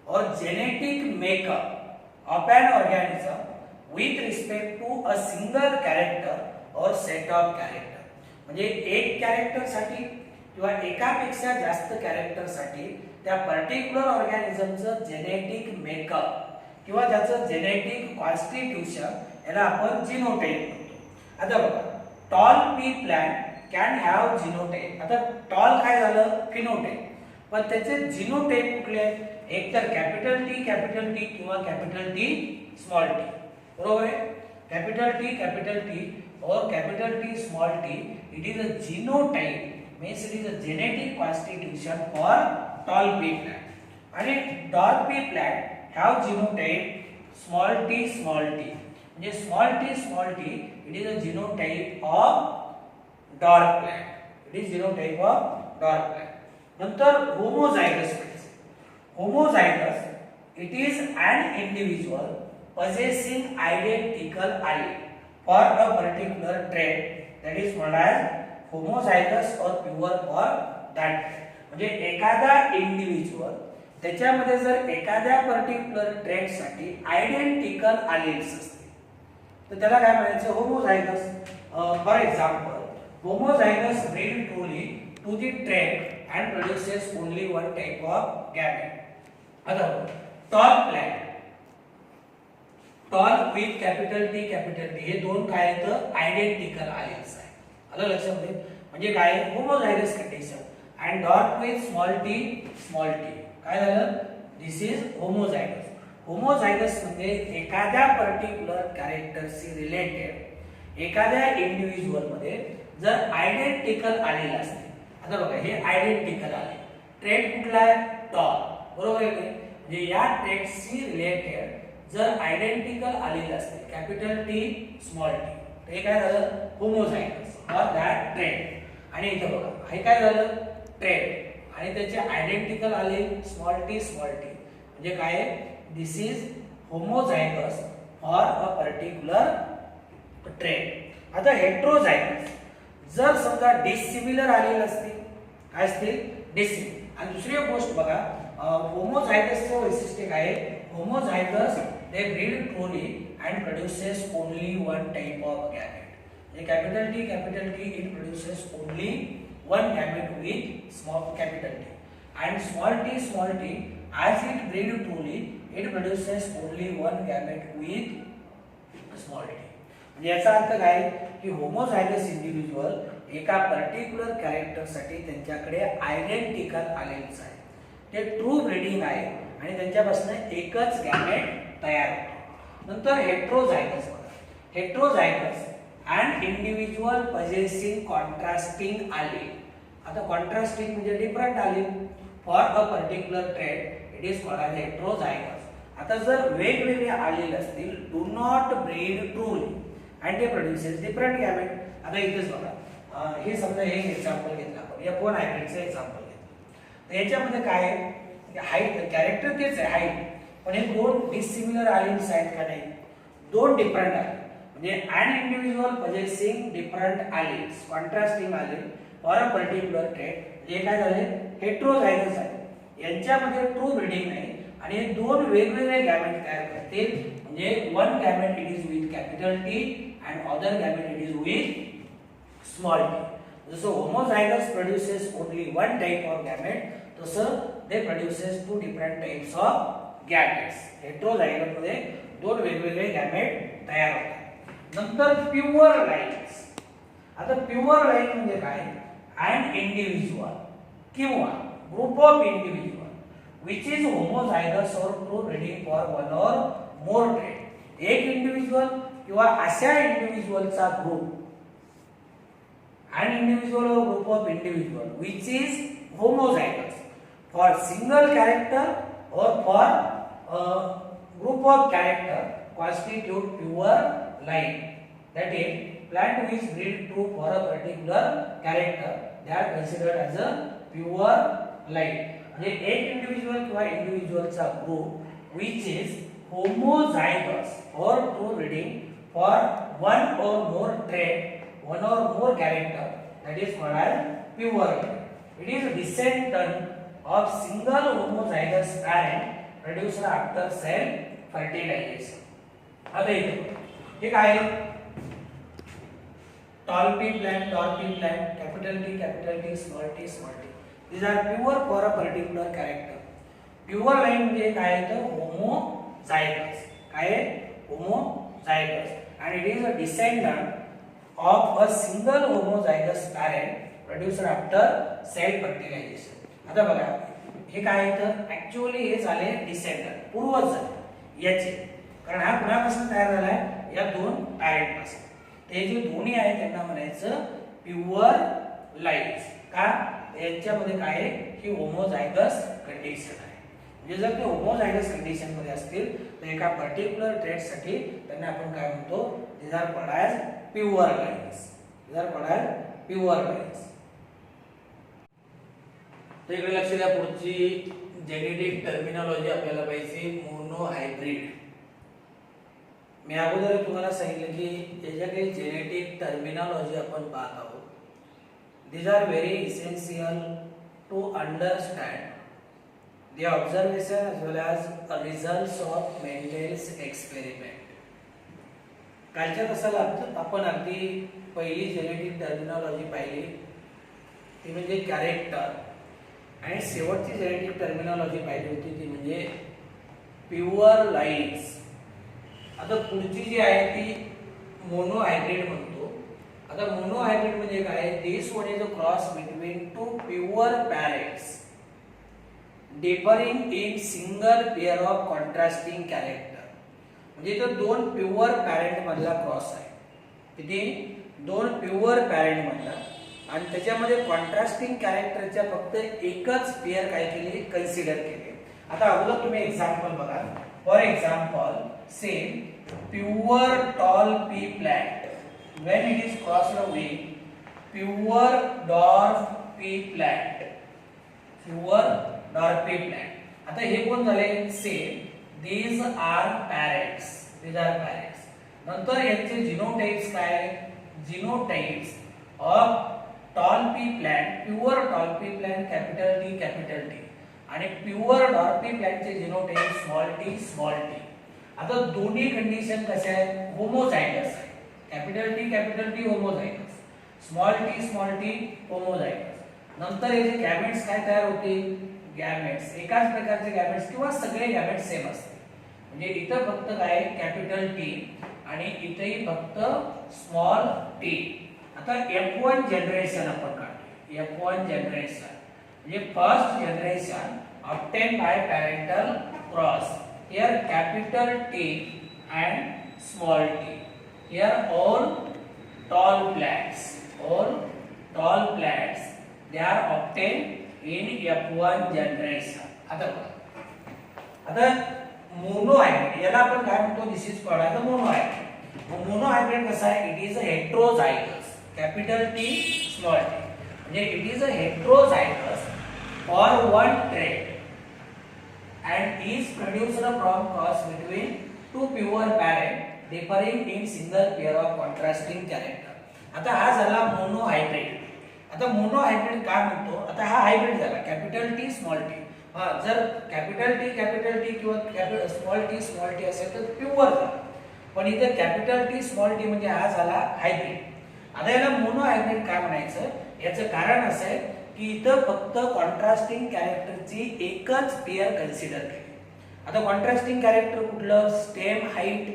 और genetic makeup of an organism with respect to a single character और set of character. म्हणजे एक character साठी किंवा एकापेक्षा जास्त कॅरेक्टर साठी त्या पर्टिक्युलर ऑर्गॅनिझमचं जेनेटिक मेकअप किंवा त्याचं जेनेटिक कॉन्स्टिट्यूशन याला आपण जीनोटाइप म्हणतो. आता बघा, tall pea plant can have genotype. आता टॉल काय झालं, फिनोटाइप. पण त्याचे जीनोटाइप कुठले आहेत, एक तर कॅपिटल टी किंवा कॅपिटल टी स्मॉल टी. बरोबर आहे. Capital T or capital T small T, it is a genotype means it is a genetic constitution for tall pea plant. आणि dwarf pea plant have genotype small t म्हणजे small T it is a genotype of dwarf plant. It is genotype of dwarf plant. नंतर homozygous. Homozygous it is an individual possessing identical allele for a particular trait that is called as homozygous or pure for that trait. म्हणजे एखादा individual त्याच्यामध्ये जर एखाद्या particular trait साठी identical आलेल्स असते तर त्याला काय म्हणायचं, homozygous. For example, homozygous breed truly to the trait and produces only one type of gamete. आता tall plant, tall with capital T हे दोन काय आहेत, आयडेंटिकल आलेल्स आहे. आलं लक्षामध्ये. म्हणजे काय, homozygous condition. And dwarf with small T काय झालं, दिस इज होमोझायगस. होमोझायगस म्हणजे एखाद्या पर्टिक्युलर कॅरेक्टरशी रिलेटेड एखाद्या इंडिव्हिज्युअल मध्ये जर आयडेंटिकल आलेलं असते. आता बघा, हे आयडेंटिकल आले, ट्रेट कुठला आहे, टॉल. बरोबर आहे. म्हणजे या ट्रेटशी रिलेटेड जर आयडेंटिकल आलेलं असते कॅपिटल टी स्मॉल टी, तर हे काय झालं, होमोझायगस फॉर दॅट ट्रेट. आणि इथं बघा, हे काय झालं, ट्रेट आणि त्याचे आयडेंटिकल आले स्मॉल टी म्हणजे काय, this is homozygous for a particular trait. आता हेट्रोझायगस जर समजा डिसिमिलर आलेलं असते, काय असते, डिसिमिलर. आणि दुसरी एक गोष्ट बघा, होमोझायगसचे वैशिष्ट्य काय आहे, homozygous they breed truly and produces only one type of gamete. The capital T it produces only one gamete with small capital T, and small t as it breed truly it produces only one gamete with small t. म्हणजे याचा अर्थ काय की homozygous individual एका particular character साठी त्यांच्याकडे identical अलेल्स आहे, ते ट्रू ब्रीडिंग आहे आणि त्यांच्यापासून एकच गॅमेट तयार होतो. नंतर हेट्रोझायगस बघा. Heterozygous and individual possessing contrasting allele. आता कॉन्ट्रास्टिंग म्हणजे different allele for a particular trait it is called heterozygous. आता जर वेगवेगळे आलील असतील do not breed truly and ते प्रोड्युसेस डिफरंट गॅमेट. आता इथेच बघा, हे समजा हे एक्झाम्पल घेतलं आपण F1 हायब्रिडचं एक्झाम्पल घेतलं, तर याच्यामध्ये काय हाईट कॅरेक्टर तेच आहे हाईट, पण हे दोन डिसिमिलर आलील्स आहेत का नाही, दोन डिफरंट आलील म्हणजे an individual possessing different alleles contrasting allele for a particular trait जे काय झाले हेट्रोझायगस आहे. यांच्यामध्ये ट्रू ब्रीडिंग नाही आणि हे दोन वेगवेगळे गॅमेट तयार करतील म्हणजे one gamete it is with capital T and other gamete it is with small t. जसं homozygous produces only one type of gamete, तसं they produces two different types of gametes. heterozygous मध्ये दोन वेगवेगळे gamete तयार होतात. नंतर pure lines. आता pure line म्हणजे काय, an individual किंवा group of individual which is homozygous or true breeding for one or more trait. एक इंडिव्हिज्युअल किंवा अशा इंडिव्हिज्युअलचा group an individual or group of individual which is homozygous for single character or for a group of character constitute pure line. That is, plant which breed true for a particular character they are considered as a pure line. म्हणजे एक individual किंवा इंडिव्हिज्युअलचा group which is homozygous or true breeding for one or more trait, one or more character, that is called as pure line. It is a descendant of single homozygous parent produced after cell fertilization. आता इथे हे काय आहे, tall p plant, capital T, small t. These are pure for a particular character. Pure line म्हणजे काय आहे तर homozygous. काय आहे homozygous and it is a descendant of a single homozygous parent produced after cell fertilization. आता बघा हे काय आहे तर ऍक्च्युअली हे झाले डिसेंडंट, पूर्वज झाले याचे, कारण हा कुणापासून तयार झाला आहे या दोन पॅरेंट पासून. ते जे दोन्ही आहेत त्यांना म्हणायचं प्युअर लाईन्स. का यांच्यामध्ये काय आहे की होमोझायगस कंडिशन आहे. म्हणजे जर ते होमोझायगस कंडिशन मध्ये असतील तर एका पर्टिक्युलर ट्रेट साठी त्यांना आपण काय म्हणतो, these are called as pure lines. These are called as pure lines. तर इकडे लक्ष द्या, पुढची जेनेटिक टर्मिनॉलॉजी आपल्याला पाहिजे मोनो हायब्रिड. मी अगोदर तुम्हाला सांगितलं की याच्या काही जेनेटिक टर्मिनॉलॉजी आपण पाहत आहोत. These are very essential to understand the observation as well as the results of Mendel's experiment. कालच्या तासाला आपण अगदी पहिली जेनेटिक टर्मिनॉलॉजी पाहिली ती म्हणजे कॅरेक्टर, आणि शेवटची जेनेटिक टर्मिनॉलॉजी पाहिली होती ती म्हणजे प्युअर लाईन्स. आता पुढची जी आहे ती मोनो हायब्रिड म्हणतो. आता मोनो हायब्रिड म्हणजे काय, this one is a cross between two pure parents differing in single pair of contrasting character. म्हणजे तो दोन प्युअर पॅरेंट मधला क्रॉस आहे. किती, दोन प्युअर पॅरेंट मधला, आणि त्याच्यामध्ये कॉन्ट्रास्टिंग कॅरेक्टरच्या फक्त एकच पेअर काय केली कन्सिडर केले. आता अगोदर तुम्ही एक्झाम्पल बघा. For example say pure tall pea plant when it is crossed with pure dwarf pea plant, pure dwarf pea plant. आता हे कोण झाले, से these are parents, these are parents. नंतर यांचे जीनोटाइप्स काय, genotypes of tall pea plant, pure tall pea plant capital T आणि pure dwarf pea प्लांटचे genotype small T. आता दोन्ही कंडिशन कशा आहेत, होमोझायगस आहे. Capital T homozygous, small T homozygous. नंतर हे जे गॅमेट्स काय तयार होतील, गॅमेट्स एकाच प्रकारचे गॅमेट्स किंवा सगळे गॅमेट्स सेम असतात. म्हणजे इथं फक्त काय कॅपिटल टी आणि इथेही फक्त स्मॉल टी. आता F1 जनरेशन आपण काढतो. F1 जनरेशन म्हणजे first generation obtained by parental cross. Here capital T and small t. Here all tall plants they are obtained in F1 generation. आता मोनो हायब्रिड याला आपण काय म्हणतो, this is called as a monohybrid. Monohybrid कसा आहे, it is a heterozygous capital T small t. म्हणजे it is a heterozygous for one trait and is produced from cross between two pure parent differing in single pair of contrasting character. आता हा झाला mono hybrid. आता mono hybrid काय म्हणतो, आता हा hybrid झाला कॅपिटल टी स्मॉल टी. जर कॅपिटल टी किंवा स्मॉल टी असेल तर प्युअर झाला. पण इथे कॅपिटल टी स्मॉल टी म्हणजे हा झाला हायब्रिड. आता याला मोनो हायब्रिड काय म्हणायचं, याचं कारण असं आहे की इथं फक्त कॉन्ट्रास्टिंग कॅरेक्टरची एकच पेअर कन्सिडर केली. आता कॉन्ट्रास्टिंग कॅरेक्टर कुठलं, स्टेम हाईट.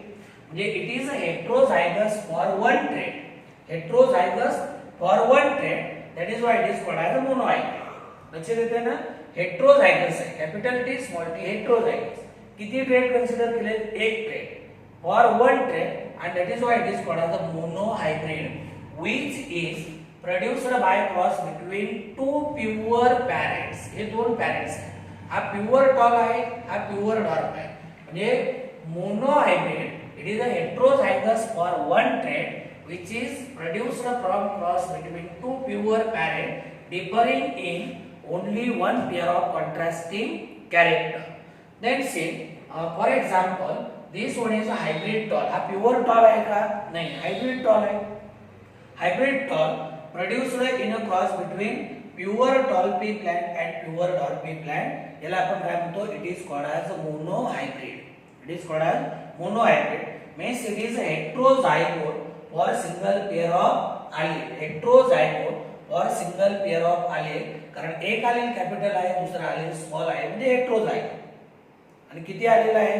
म्हणजे it is a heterozygous for one trait. Heterozygous for one trait, that is why it is called as a monohybrid. लक्षात येते ना, हेटेरोझायगस आहे capital T small T heterozygous. किती trait consider केले, एक trait for one trait, and that is why it is called as a monohybrid, which is produced by cross between two pure parents. हे दोन parents आहेत. हा pure tall आहे, हा pure dwarf आहे. म्हणजे monohybrid it is a heterozygous for one trait which is produced from cross between two pure parent differing in only one pair of contrasting character. Then say for example this one is a hybrid tall. हा pure tall आहे का, नाही, hybrid tall आहे. Hybrid tall produced in a cross between pure tall pea plant and pure dwarf pea plant. याला आपण काय म्हणतो, it is called as a monohybrid. It is called as monohybrid. Means it is a heterozygote for single pair of allele. Heterozygote for single pair of allele. कारण एक allele capital आहे, दुसरा allele small आहे, म्हणजे हेटेरोझायगोट. आणि किती allele आहे,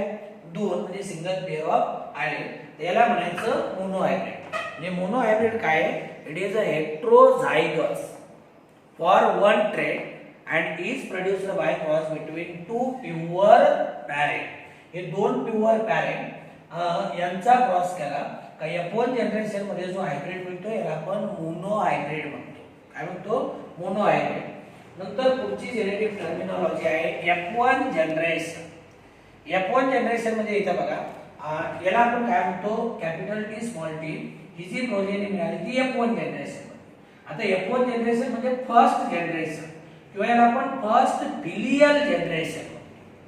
दोन, म्हणजे सिंगल पेअर ऑफ allele. याला म्हणायचं मोनोहायब्रिड. म्हणजे मोनोहायब्रिड काय आहे, it is a heterozygous for one trait and is produced by cross between two pure parent. हे दोन प्युअर पॅरेंट यांचा क्रॉस केला का F1 जनरेशन मध्ये जो हायब्रिड मिळतो याला आपण मोनोहायब्रिड म्हणतो. काय म्हणतो, मोनोहायब्रिड. नंतर पुढची जेनेटिक टर्मिनॉलॉजी आहे F1 जनरेशन. F1 जनरेशन म्हणजे इथे बघा, याला आपण काय म्हणतो, कॅपिटल टी स्मॉल टी ही जी प्रोजेनी मिळाली ती F1 जनरेशन. आता F1 जनरेशन म्हणजे फर्स्ट जनरेशन किंवा याला आपण first filial generation.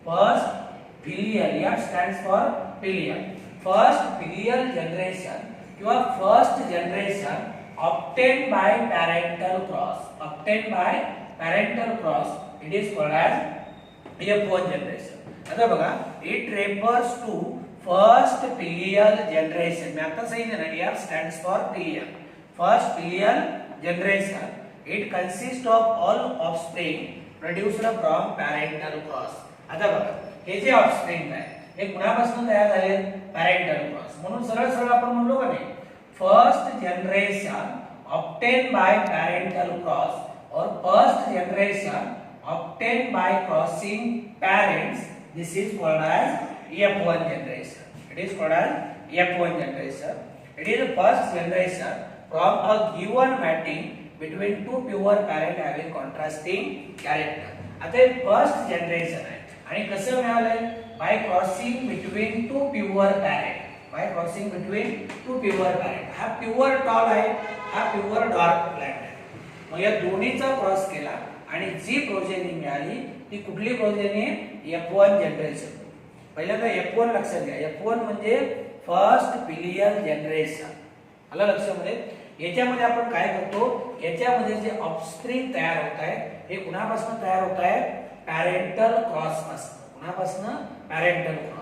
First filial, F stands for filial. First filial generation किंवा first generation obtained by parental cross. Obtained by parental cross, it is called as F1 generation. आता बघा, it refers to first filial generation. मैं आता सही है ना, F stands for filial. First filial generation. It consists of all offspring produced from parental cross. आता बघा, हे जे offspring आहे हे कुणापासून तयार झाले, parental cross. म्हणून सरळ सरळ आपण म्हणलो का नाही, first generation obtained by parental cross or first generation obtained by crossing parents. This is called as F1 generation. It is called as F1 generation. It is the first generation from a given mating between two pure parent having contrasting character. आता हे first generation आहे आणि कसं मिळालंय, bye crossing between two pure parent. Bye crossing between two pure parent. हा pure tall आहे, हा pure dark plant आहे. मग या दोन्हीचा क्रॉस केला आणि जी प्रोजेनी मिळाली ती कुठली प्रोजेनी, F1 जनरेशन. पहिल्यांदा F1 लक्षात घ्या. F1 म्हणजे फर्स्ट फिलियल जनरेशन. आलं लक्षामध्ये. याच्यामध्ये आपण काय करतो, याच्यामध्ये जे ऑफस्प्रिंग तयार होत आहे हे कुणापासून तयार होत आहे, पॅरेंटल क्रॉस पासून. कुणापासून, पॅरेंटल क्रॉस.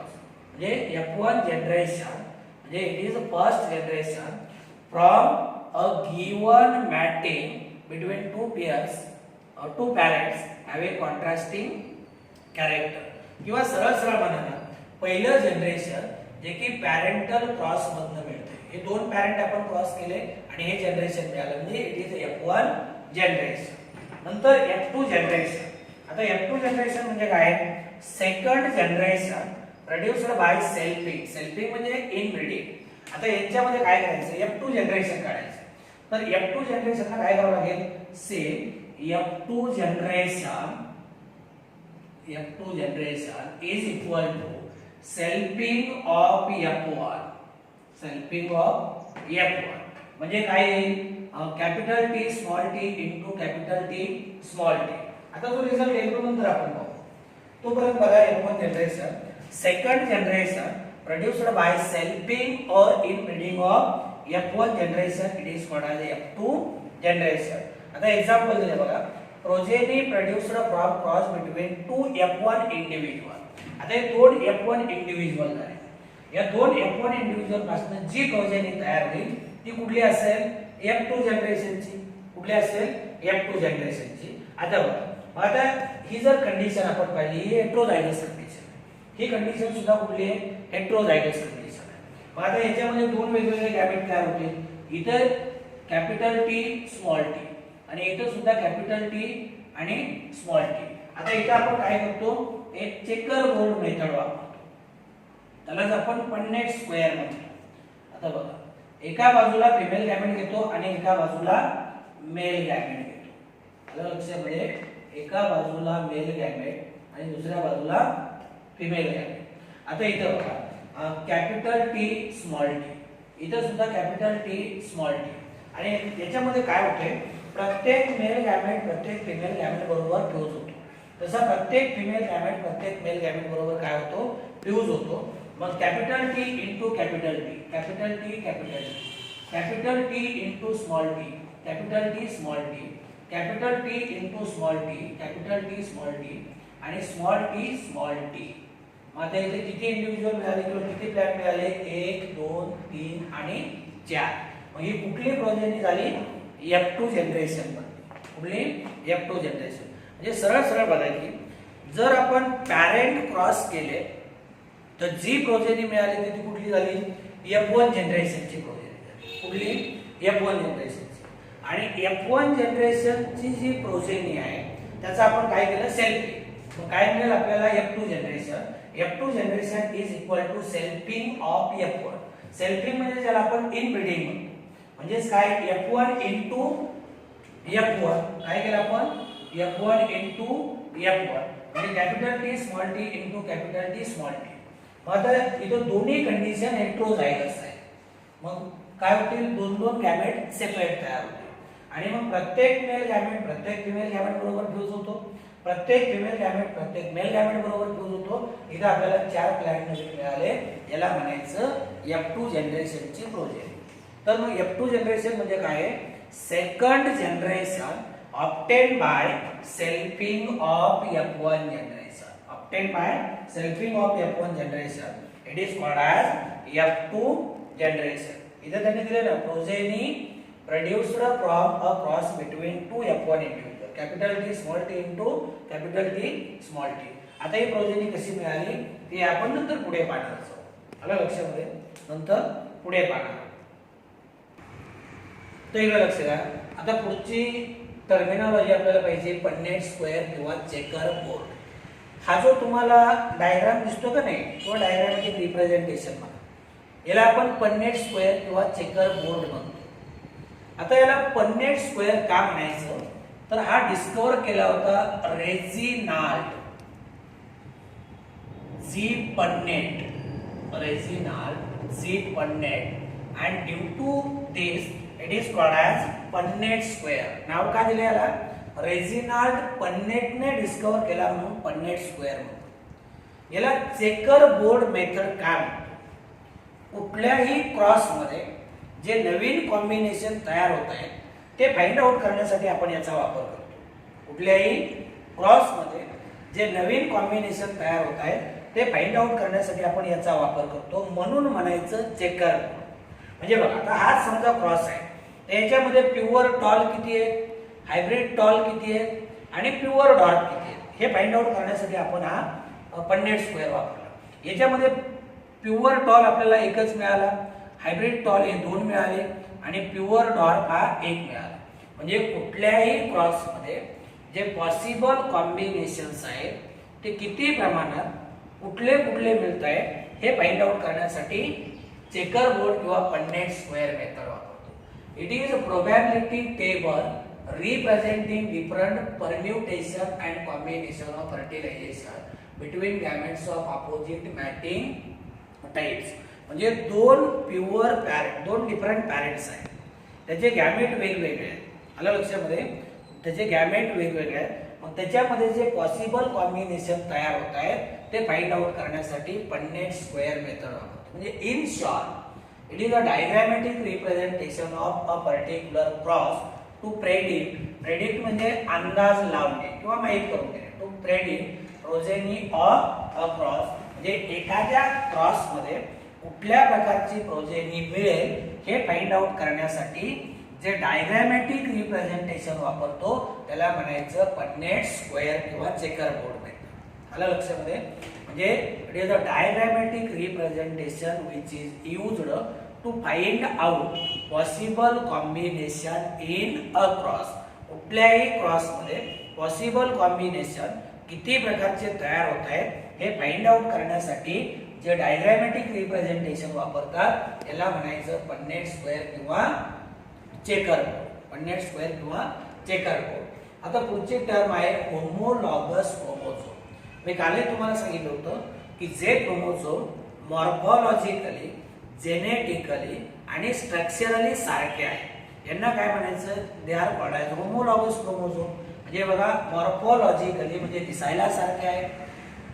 म्हणजे F1 जनरेशन म्हणजे it is first generation from a given mating between two pairs two parents have a contrasting character, किंवा सरळ सरळ म्हणा पहिलं जनरेशन जे की पॅरेंटल क्रॉस मधनं मिळते. हे दोन पॅरेंट आपण क्रॉस केले आणि हे जनरेशन मिळालं, म्हणजे इट इज F1 जनरेशन. नंतर F2 जनरेशन. आता F2 जनरेशन म्हणजे काय? Second generation produced by selfing. Selfing म्हणजे इनब्रीडिंग. आता यांच्यामध्ये काय करायचं? F2 जनरेशन काढायचं. तर F2 जनरेशनला काय करावं लागेल? Same F2 generation is equal to selfing of F1. Selfing of F1 म्हणजे काय येईल? Capital T small t into capital T small t. आता जो रिझल्ट येईल तो नंतर आपण पाहू. तोपर्यंत बघा F1 generation second generation produced by selfing or inbreeding of F1 generation it is called as F2 generation. आता एक्झाम्पल दिले बघा. Progeny produced from cross between two F1 individual. आता हे दोन F1 इंडिव्हिज्युअल झाले. या दोन F1 इंडिव्हिज्युअल पासून जी प्रोजेनी तयार होईल ती कुठली असेल? F2 जनरेशनची. कुठली असेल? F2 जनरेशनची. आता बघा, आता ही जर कंडिशन आपण पाहिली ही हेटेरोझायगस कंडिशन. ही कंडिशन सुद्धा कुठली आहे? हेटेरोझायगस कंडिशन आहे. मग आता याच्यामध्ये दोन वेगवेगळे गॅमेट तयार होतील. इथे कॅपिटल T स्मॉल t आणि इथे सुद्धा कॅपिटल T आणि स्मॉल t. आता इथे आपण काय करतो? एक चेकर बोर्ड मेथड वापरतो. त्यालाच आपण पन्नेट स्क्वेअर म्हणतो. आता बघा, एका बाजूला फिमेल गॅमेट घेतो आणि एका बाजूला मेल गॅमेट घेतो. आलं लक्षामध्ये? एका बाजूला मेल गॅमेट आणि दुसऱ्या बाजूला फिमेल गॅमेट. आता इथे बघा, कॅपिटल T स्मॉल t, इथे सुद्धा कॅपिटल T स्मॉल t. आणि याच्यामध्ये काय होते? प्रत्येक मेल गॅमेट प्रत्येक फिमेल गॅमेट बरोबर फ्यूज होतो. तसा प्रत्येक फिमेल गॅमेट प्रत्येक मेल गॅमेट बरोबर काय होतो? फ्यूज होतो. मग capital T into capital T, capital T capital T, capital T into small t, capital T small t, capital T into small t, capital T small t आणि small t small t. मग आता इथे किती individual मिळाले किंवा किती plan मिळाले? 1 2 3 आणि 4. मग ही कुठली प्रोजेनी झाली? F2 generation. कुठली? F2 generation. म्हणजे सरळ सरळ बघायची, जर आपण पॅरेंट क्रॉस केले तर जी प्रोजेनी मिळाली ती कुठली झाली? F1 जनरेशनची प्रोजेनी झाली. कुठली? F1 जनरेशनची. आणि F1 जनरेशनची जी प्रोजेनी आहे त्याचा आपण काय केलं? सेल्फिंग. मग काय मिळेल आपल्याला? F2 generation. F2 generation is equal to selfing of F1. Selfing म्हणजे ज्याला आपण इनब्रीडिंग म्हणतो. म्हणजेच काय? F1 into F1. काय केलं आपण? F1 इनटू F1 म्हणजे capital T small t into capital T small t. मग आता इथं दोन्ही कंडिशन हेटेरोझायगस आहे. मग काय होतील? दोन दोन गॅमेट सेपरेट तयार होतील आणि मग प्रत्येक मेल गॅमेट प्रत्येक फिमेल गॅमेट बरोबर फ्यूज होतो. प्रत्येक फिमेल गॅमेट प्रत्येक मेल गॅमेट बरोबर फ्यूज होतो. इथे आपल्याला 4 प्लॅन मिळाले. याला म्हणायचं F2 जनरेशनची प्रोजेनी. तर मग F2 जनरेशन म्हणजे काय? Second generation obtain by selfing of F1 generation. Obtain by selfing of F1 generation it is called as F2 generation. इथे त्यांनी दिलेलं progeny produced from a cross between two F1 individual, capital T small t into capital T small t. आता ही progeny कशी मिळाली ते आपण नंतर पुढे पाहणार आहोत. आलं लक्षामध्ये? नंतर पुढे पाहणार. तर इकडे लक्ष द्या. आता पुढची टर्मिनॉलॉजी आपल्याला पाहिजे पन्नेट स्क्वेअर किंवा चेकर बोर्ड. हा जो तुम्हाला डायग्राम दिसतो का नाही तो डायग्रामॅटिक रिप्रेझेंटेशन म्हणा. याला आपण पन्नेट स्क्वेअर किंवा चेकर बोर्ड म्हणतो. आता याला पन्नेट स्क्वेअर का म्हणायचं तर हा डिस्कवर केला होता Reginald G Punnett. Reginald G Punnett and due to this it is called as Punnett square. नाव का दिले याला? रेजिनाल्ड पन्नेटने डिस्कवर केला म्हणून पन्नेट स्क्वेअर म्हणतो. याला चेकर बोर्ड मेथड काय म्हणतो? कुठल्याही क्रॉस मध्ये जे नवीन कॉम्बिनेशन तयार होत आहेत ते फाइंड आउट करण्यासाठी आपण याचा वापर करतो. कुठल्याही क्रॉस मध्ये जे नवीन कॉम्बिनेशन तयार होत आहेत ते फाइंड आउट करण्यासाठी आपण याचा वापर करतो. म्हणून म्हणायचं चेकर बोर्ड. म्हणजे बघा, आता हा समजा क्रॉस आहे, याच्यामध्ये प्युअर टॉल किती आहे, हायब्रिड टॉल किती आहे, आणि प्युअर डॉट किती आहेत हे फाइंड आउट करण्यासाठी आपण हा पन्नेट स्क्वेअर वापरला. याच्यामध्ये प्युअर टॉल आपल्याला एकच मिळाला, हायब्रिड टॉल हे 2 मिळाले आणि प्युअर डॉर्फ हा 1 मिळाला. म्हणजे कुठल्याही क्रॉसमध्ये जे पॉसिबल कॉम्बिनेशन्स आहेत ते किती प्रमाणात कुठले कुठले मिळत आहे हे फाइंड आउट करण्यासाठी चेकर बोर्ड किंवा पन्नेट स्क्वेअर मेथड वापरतो. It is a probability table representing different permutation and combination of fertilization between gametes of opposite mating types. म्हणजे दोन प्युअर पॅरेंट, दोन डिफरंट पॅरेंट्स आहेत, त्याचे गॅमेट वेगवेगळे आहेत. आलं लक्षामध्ये, त्याचे गॅमेट वेगवेगळे आहेत. मग त्याच्यामध्ये जे पॉसिबल कॉम्बिनेशन तयार होत आहेत ते फाइंड आउट करण्यासाठी पन्नेट स्क्वेअर मेथड वापरतो. म्हणजे in short it is a diagrammatic representation of a particular cross to predict म्हणजे अंदाज लावणे किंवा माहित करून घेणे. To predict progeny of a cross म्हणजे एखाद्या क्रॉस मध्ये कुठल्या प्रकारची प्रोजेनी मिळेल हे फाइंड आउट करण्यासाठी जे डायग्रामॅटिक रिप्रेझेंटेशन वापरतो त्याला म्हणायचं पन्नेट स्क्वेअर किंवा चेकर बोर्ड मेथड. आलं लक्षामध्ये, म्हणजे it is a diagrammatic representation which is used to find out possible combination in a cross. कुठल्याही क्रॉस मध्ये पॉसिबल कॉम्बिनेशन किती प्रकारचे तयार होत आहेत हे फाइंड आउट करण्यासाठी जे डायग्रामॅटिक रिप्रेझेंटेशन वापरतात त्याला म्हणायचं पन्नेट स्क्वेअर किंवा चेकर बोर्ड. पन्नेट स्क्वेअर किंवा चेकर बोर्ड. आता पुढची टर्म आहे होमोलॉगस क्रोमोझोम. मी काल तुम्हाला सांगितलं होतं की जे क्रोमोझोम मॉर्फॉलॉजिकली, जेनेटिकली आणि स्ट्रक्चरली सारखे आहे यांना काय म्हणायचं, दे are called as homologous chromosome. म्हणजे बघा, मॉर्फॉलॉजिकली म्हणजे दिसायला सारखे आहे,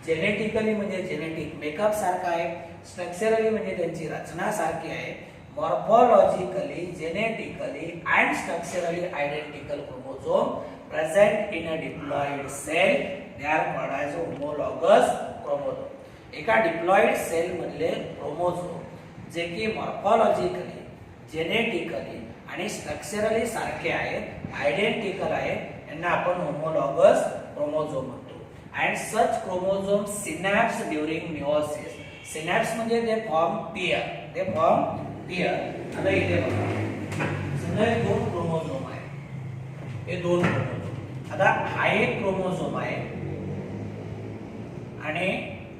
जेनेटिकली म्हणजे जेनेटिक मेकअप सारखा आहे, स्ट्रक्चरली म्हणजे त्यांची रचना सारखी आहे. Morphologically, genetically and structurally identical chromosome present in a diploid cell, they are called as homologous chromosome. एका डिप्लॉइड सेल मधले क्रोमोझोम जे की मॉर्फॉलॉजिकली, जेनेटिकली आणि स्ट्रक्चरली सारखे आहेत, आयडेंटिकल आहेत, यांना आपण होमोलॉगस क्रोमोझोम म्हणतो. And such chromosome synapse during meiosis. Synapse म्हणजे they form pair, they form pair. आता इथे बघा, समजा हे 2 क्रोमोझोम आहे, हे 2 क्रोमोझोम. आता हा एक क्रोमोझोम आहे आणि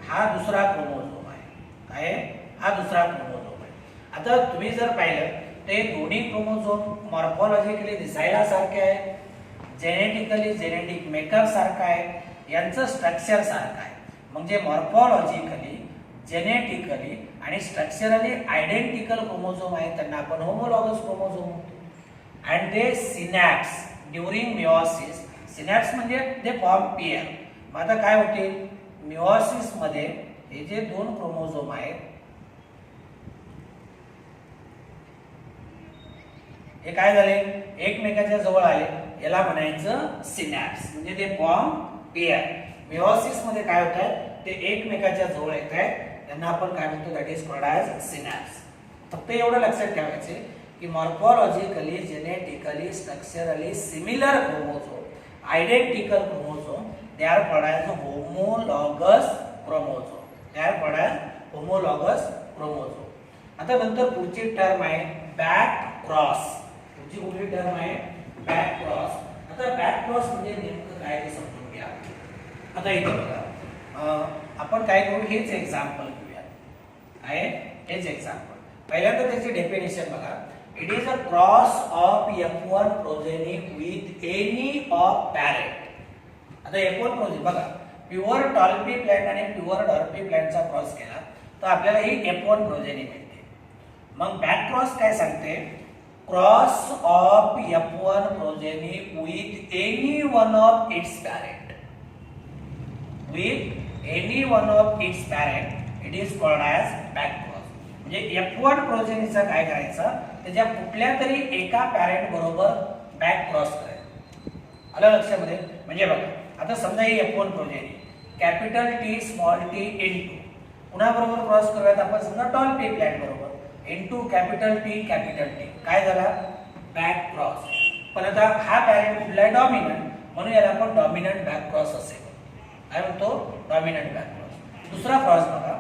हा दुसरा क्रोमोझोम आहे. काय, हा दुसरा क्रोमोझोम आहे. आता तुम्ही जर पाहिलं ते दोन्ही क्रोमोझोम मॉर्फॉलॉजिकली दिसायला सारखे आहे, जेनेटिकली जेनेटिक मेकअप सारखा आहे, यांचं स्ट्रक्चर सारखं आहे. म्हणजे मॉर्फॉलॉजिकली, जेनेटिकली आणि स्ट्रक्चरली आयडेंटिकल क्रोमोझोम आहेत, त्यांना आपण होमोलॉगस क्रोमोझोम म्हणतो. And they synapse during meiosis. Synapse म्हणजे दे फॉर्म पेअर. मग आता काय होते, मिओसिस मध्ये हे जे 2 क्रोमोझोम आहेत हे काय झाले, एकमेकाच्या जवळ आले, याला म्हणायचं सिनॅप्स. म्हणजे ते फॉर्म पेअर. मिओसिस मध्ये काय होत आहे, ते एकमेकाच्या जवळ येत आहेत, त्यांना आपण काय म्हणतो, that is called as synapse. फक्त एवढं लक्षात ठेवायचे की morphologically, genetically, structurally similar chromosome, identical chromosome, they are called as homologous chromosome. They are called as homologous chromosome. आता नंतर पुढची टर्म आहे बॅक क्रॉस. पुढची कुठली टर्म आहे, बॅक क्रॉस. आता बॅक क्रॉस म्हणजे नेमकं काय ते समजून घ्या. आता इथे बघा, आपण काय करू, हेच एक्झाम्पल घेऊया. आहे हेच एक्झाम्पल. पहिल्यांदा त्याची डेफिनेशन बघा. It is a cross of F1 progeny with any of parent. आता F1 प्रोजेनी बघा, प्युअर टॉल्पी प्लांट आणि प्युअर डॉर्पी प्लांटचा क्रॉस केला तर आपल्याला ही F1 प्रोजेनी मिळते. मग बॅक क्रॉस काय सांगते, cross of F1 progeny with any one of its parent. With any one of its parent, it is called as back cross. म्हणजे F1 प्रोजेनीचा काय करायचं, त्याच्या कुठल्या तरी एका पॅरेंट बरोबर बॅक क्रॉस करायचं. आलं लक्षामध्ये. म्हणजे बघा, आता समजा ही F1 progeny capital T small t into कुणाबरोबर क्रॉस करूयात आपण, समजा टॉल पी प्लांट बरोबर, into capital T capital T. काय झाला, बॅक क्रॉस. पण आता हा पॅरेंट कुठला आहे, डॉमिनंट. म्हणून याला आपण डॉमिनंट बॅक क्रॉस असे म्हणतो. काय म्हणतो? Dominant back cross. दुसरा क्रॉस बघा,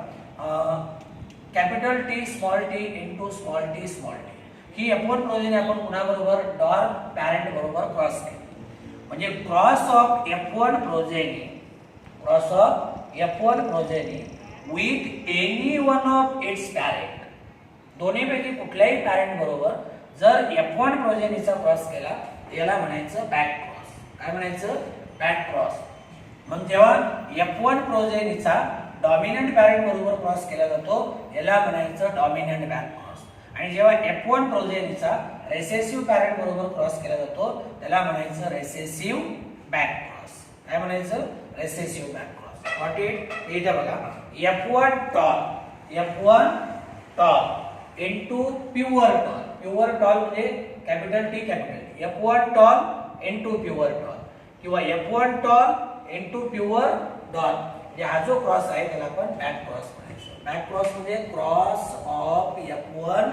capital T small t into small T small t. ही F1 प्रोजेनी आपण कुणाबरोबर? डॉर्क पॅरेंट बरोबर क्रॉस केली. म्हणजे cross of F1 progeny, cross of F1 progeny with any one of its parent, दोन्हीपैकी कुठल्याही पॅरेंट बरोबर जर F1 प्रोजेनीचा क्रॉस केला याला म्हणायचं बॅक क्रॉस. काय म्हणायचं? Back cross. मग जेव्हा F1 प्रोजेनीचा डॉमिनंट पॅरेंट बरोबर क्रॉस केला जातो याला म्हणायचं डॉमिनंट बॅक क्रॉस. आणि जेव्हा F1 प्रोजेनीचा रेसेसिव्ह पॅरेंट बरोबर क्रॉस केला जातो त्याला म्हणायचं रेसेसिव्ह बॅक क्रॉस. काय म्हणायचं? Recessive back cross. What it? इथे बघा, F1 tall, F1 tall into pure tall. Pure tall म्हणजे capital T capital T. F1 tall into pure tall किंवा F1 tall into pure doll. म्हणजे हा जो cross आहे त्याला आपण बॅक क्रॉस म्हणायचं. बॅक क्रॉस म्हणजे cross of F1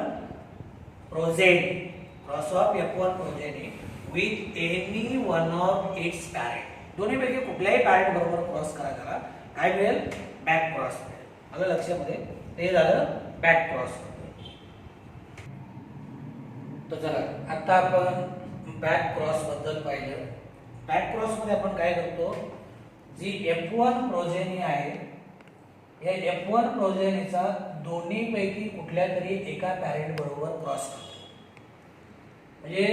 progeny, cross of F1 progeny with any one of its parent. दोन्हीपैकी कुठल्याही पॅरेंट बरोबर क्रॉस करा त्याला काय मिळेल? बॅक क्रॉस मिळेल. आलं लक्षामध्ये? ते झालं बॅक क्रॉस. तर चला आता आपण बॅक क्रॉस बद्दल पाहिलं. बॅक क्रॉस मध्ये आपण काय करतो? जी F1 प्रोजेनी आहे या F1 प्रोजेनीचा दोन्हीपैकी कुठल्या तरी एका पॅरेंट बरोबर क्रॉस करतो. म्हणजे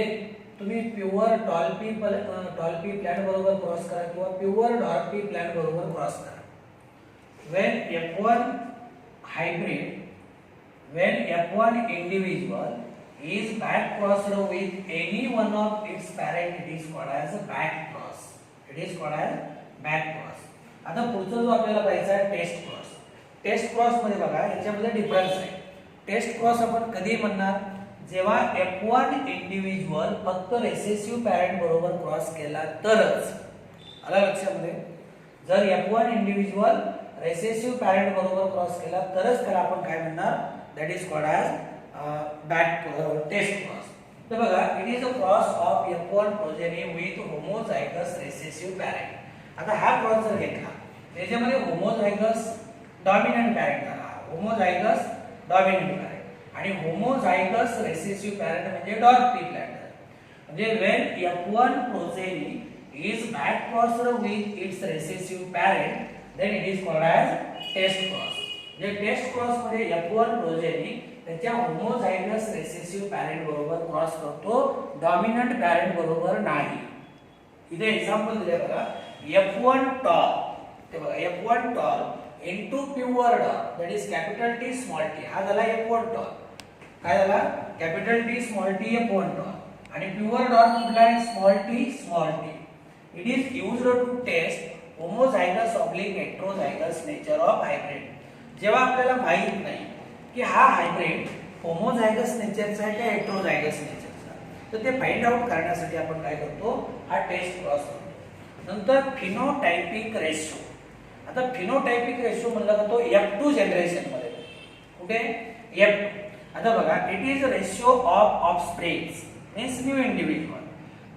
तुम्ही प्युअर टॉलपी प्लांट बरोबर क्रॉस करा किंवा प्युअर डॉर्पी प्लांट बरोबर क्रॉस करा. when F1 individual is back crossed with any one of its parent, it is called as a back cross. It is called as back cross. आता पुढचा जो आपल्याला पाहायचा आहे टेस्ट क्रॉस. टेस्ट क्रॉस मध्ये बघा याच्यामध्ये डिफरन्स आहे. टेस्ट क्रॉस आपण कधी म्हणणार? जेव्हा F1 इंडिव्हिज्युअल फक्त रेसेसिव्ह पॅरेंट बरोबर क्रॉस केला तरच. आला लक्षामध्ये? जर F1 इंडिव्हिज्युअल रेसेसिव्ह पॅरेंट बरोबर क्रॉस केला तरच त्याला आपण काय म्हणणार? That is called as back test cross. तर बघा, it is a cross of F1 progeny with homozygous recessive parent. आता हा क्रॉस जर घेतला त्याच्यामध्ये होमोझायगस डॉमिनंट पॅरेंट झाला, होमोझायगस डॉमिनंट पॅरेंट आणि होमोझायगस रेसेसिव्ह पॅरेंट म्हणजे डॉर्पी प्लांट. म्हणजे when F1 progeny is back crossed with its recessive parent then it is called as test cross. जे टेस्ट क्रॉस मध्ये F1 प्रोजेनी त्याच्या homozygous recessive parent बरोबर cross करतो, dominant parent बरोबर नाही. इथे एक्झाम्पल दिले बघा, F1 टॉल. ते बघा F1 टॉल इनटू प्युअर डॉट that is capital T small T. हा झाला F1 टॉल. काय झाला? Capital T small T F1 tall. आणि प्युअर डॉट कुठला आहे? Small T small T. It is used to test homozygous oblique heterozygous nature of hybrid. जेव्हा आपल्याला माहित नाही की हा हायब्रिड होमोझायगस नेचरचा आहे का हेटेरोझायगस नेचरचा, तर ते फाइंड आउट करण्यासाठी आपण काय करतो? हा टेस्ट क्रॉस करतो. नंतर फिनोटायपिक रेशो. आता फिनोटायपिक रेशो म्हणला जातो F2 जनरेशन मध्ये. कुठे? F2. आता बघा, it is ratio of offsprings means new individual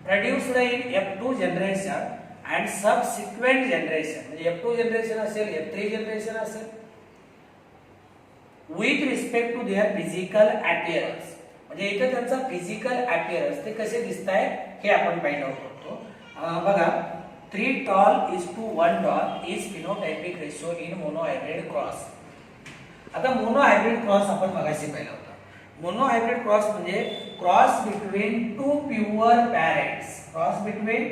produced in F2 generation and subsequent generation. म्हणजे F2 जनरेशन असेल, F3 जनरेशन असेल, with respect to their physical appearance. म्हणजे इथे त्यांचा फिजिकल अपीअरन्स ते कसे दिसतायत हे आपण फाइंड आउट करतो. बघा, 3 tall is to 1 tall is phenotypic ratio in monohybrid cross. आता मोनोहायब्रिड क्रॉस आपण मगाशी पाहिला होता. मोनोहायब्रिड क्रॉस म्हणजे cross between two pure parents, cross between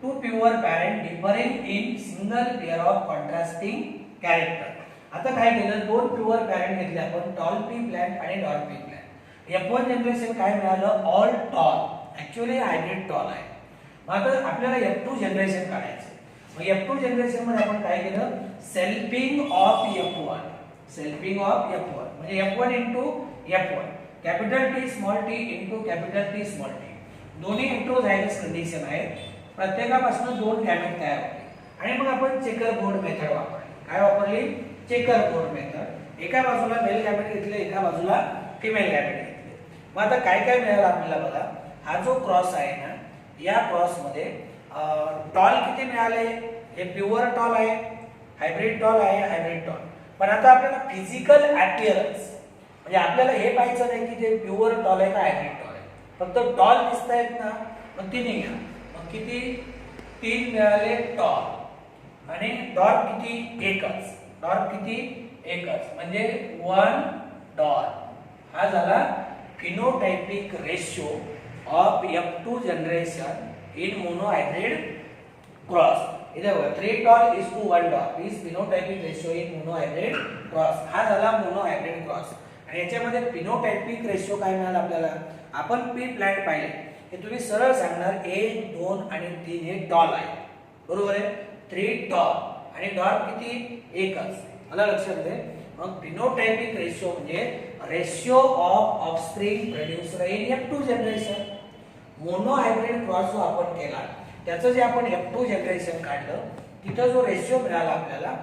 two pure parent differing in single pair of contrasting character. आता काय केलं? दोन प्युअर पॅरेंट घेतले आपण, टॉलपी प्लांट आणि डॉर्पी प्लांट. F1 जनरेशन काय मिळालं? All tall. Actually hybrid tall आहे. मग आता आपल्याला F2 जनरेशन काढायचं. मग F2 जनरेशन मध्ये आपण काय केलं? Selfing of F1. Selfing of F1 म्हणजे F1 into F1, capital T small t into capital T small T. दोन्ही हेटेरोझायगस कंडिशन आहे. प्रत्येकापासून दोन गॅमेट तयार होते आणि मग आपण चेकर बोर्ड मेथड वापरली. काय वापरली? Checker board method. एका बाजूला मेल गॅमेट घेतले, एका बाजूला फिमेल गॅमेट घेतले. मग आता काय काय मिळालं आपल्याला बघा. हा जो क्रॉस आहे ना, या क्रॉस मध्ये टॉल किती मिळाले, हे प्युअर टॉल आहे, हायब्रिड टॉल आहे, हायब्रिड टॉल. पण आता आपल्याला फिजिकल अपीअरन्स म्हणजे आपल्याला हे पाहायचं नाही की ते प्युअर टॉल आहे का हायब्रिड टॉल आहे, फक्त टॉल दिसत आहेत ना, मग तिन्ही घ्या. मग किती, 3 मिळाले टॉल आणि डॉट किती, एकच. डॉट किती, एकच म्हणजे 1 डॉट. हा झाला phenotypic ratio of F2 generation in monohybrid cross. इथे बघा 3 टॉल इज टू 1 डॉट is phenotypic ratio in monohybrid cross. हा झाला मोनोहायब्रिड क्रॉस. आणि याच्यामध्ये फिनोटाइपिक रेशियो काय मिळाला आपल्याला, आपण पी प्लांट पाहिले हे तुम्ही सरळ सांगणार 1 2 आणि 3 हे टॉल आहे, बरोबर आहे. 3 टॉल आणि डॉट किती, एकच. मला लक्षात दे. मग फिनोटाइपिक रेशियो म्हणजे ratio of offspring producer in F2 generation. Monohybrid cross जो आपण केला त्याचं जे आपण F2 जनरेशन काढलं तिथं जो रेशियो मिळाला आपल्याला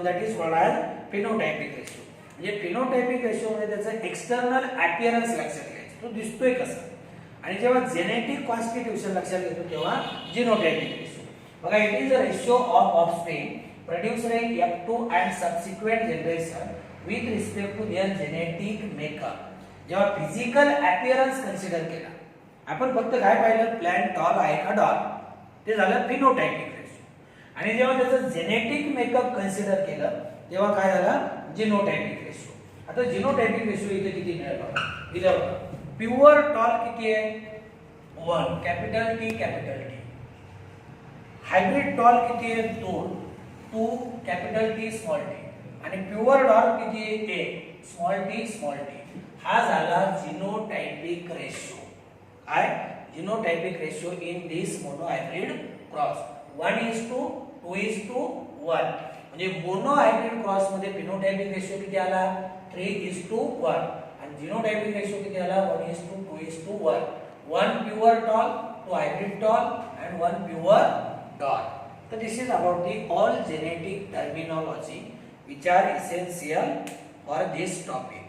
that is called as phenotypic ratio. म्हणजे फिनोटाइपिक रेशियो मध्ये त्याचं एक्सटर्नल अपीअरन्स लक्षात घ्यायचं, तो दिसतोय कसा. आणि जेव्हा जेनेटिक कॉन्स्टिट्यूशन लक्षात घेतो तेव्हा जिनोटाइपिक रेशियो. बघा it is a ratio of offspring producer in F2 and subsequent generation with respect to their genetic makeup. जेव्हा फिजिकल अपीअरन्स कन्सिडर केला आपण फक्त काय पाहिलं, प्लांट टॉल आहे का डॉल, ते झालं फिनोटाइपिक रेशियो. आणि जेव्हा त्याचं जेनेटिक मेकअप कन्सिडर केलं तेव्हा काय झालं, जिनोटाइपिक रेशियो. आता जिनोटाइपिक रेशियो इथे किती मिळाला, दिलं प्युअर टॉल किती आहे 1 capital T capital T. Hybrid tall किती आहे 2 कॅपिटल टी स्मॉल टी. आणि प्युअर डॉल किती आहे 1 स्मॉल टी स्मॉल टी. हा झाला जिनोटाइपिक रेशियो. काय, genotypic ratio in this monohybrid cross. 1:2 2:1. म्हणजे मोनोहायब्रिड क्रॉस मध्ये फिनोटाइपिक रेशियो किती आला 3:1 आणि जिनोटाइपिक रेशियो किती आला 1:2 2:1. 1 pure tall, 2 hybrid tall and 1 pure dwarf. So this is about the all genetic terminology which are essential for this topic.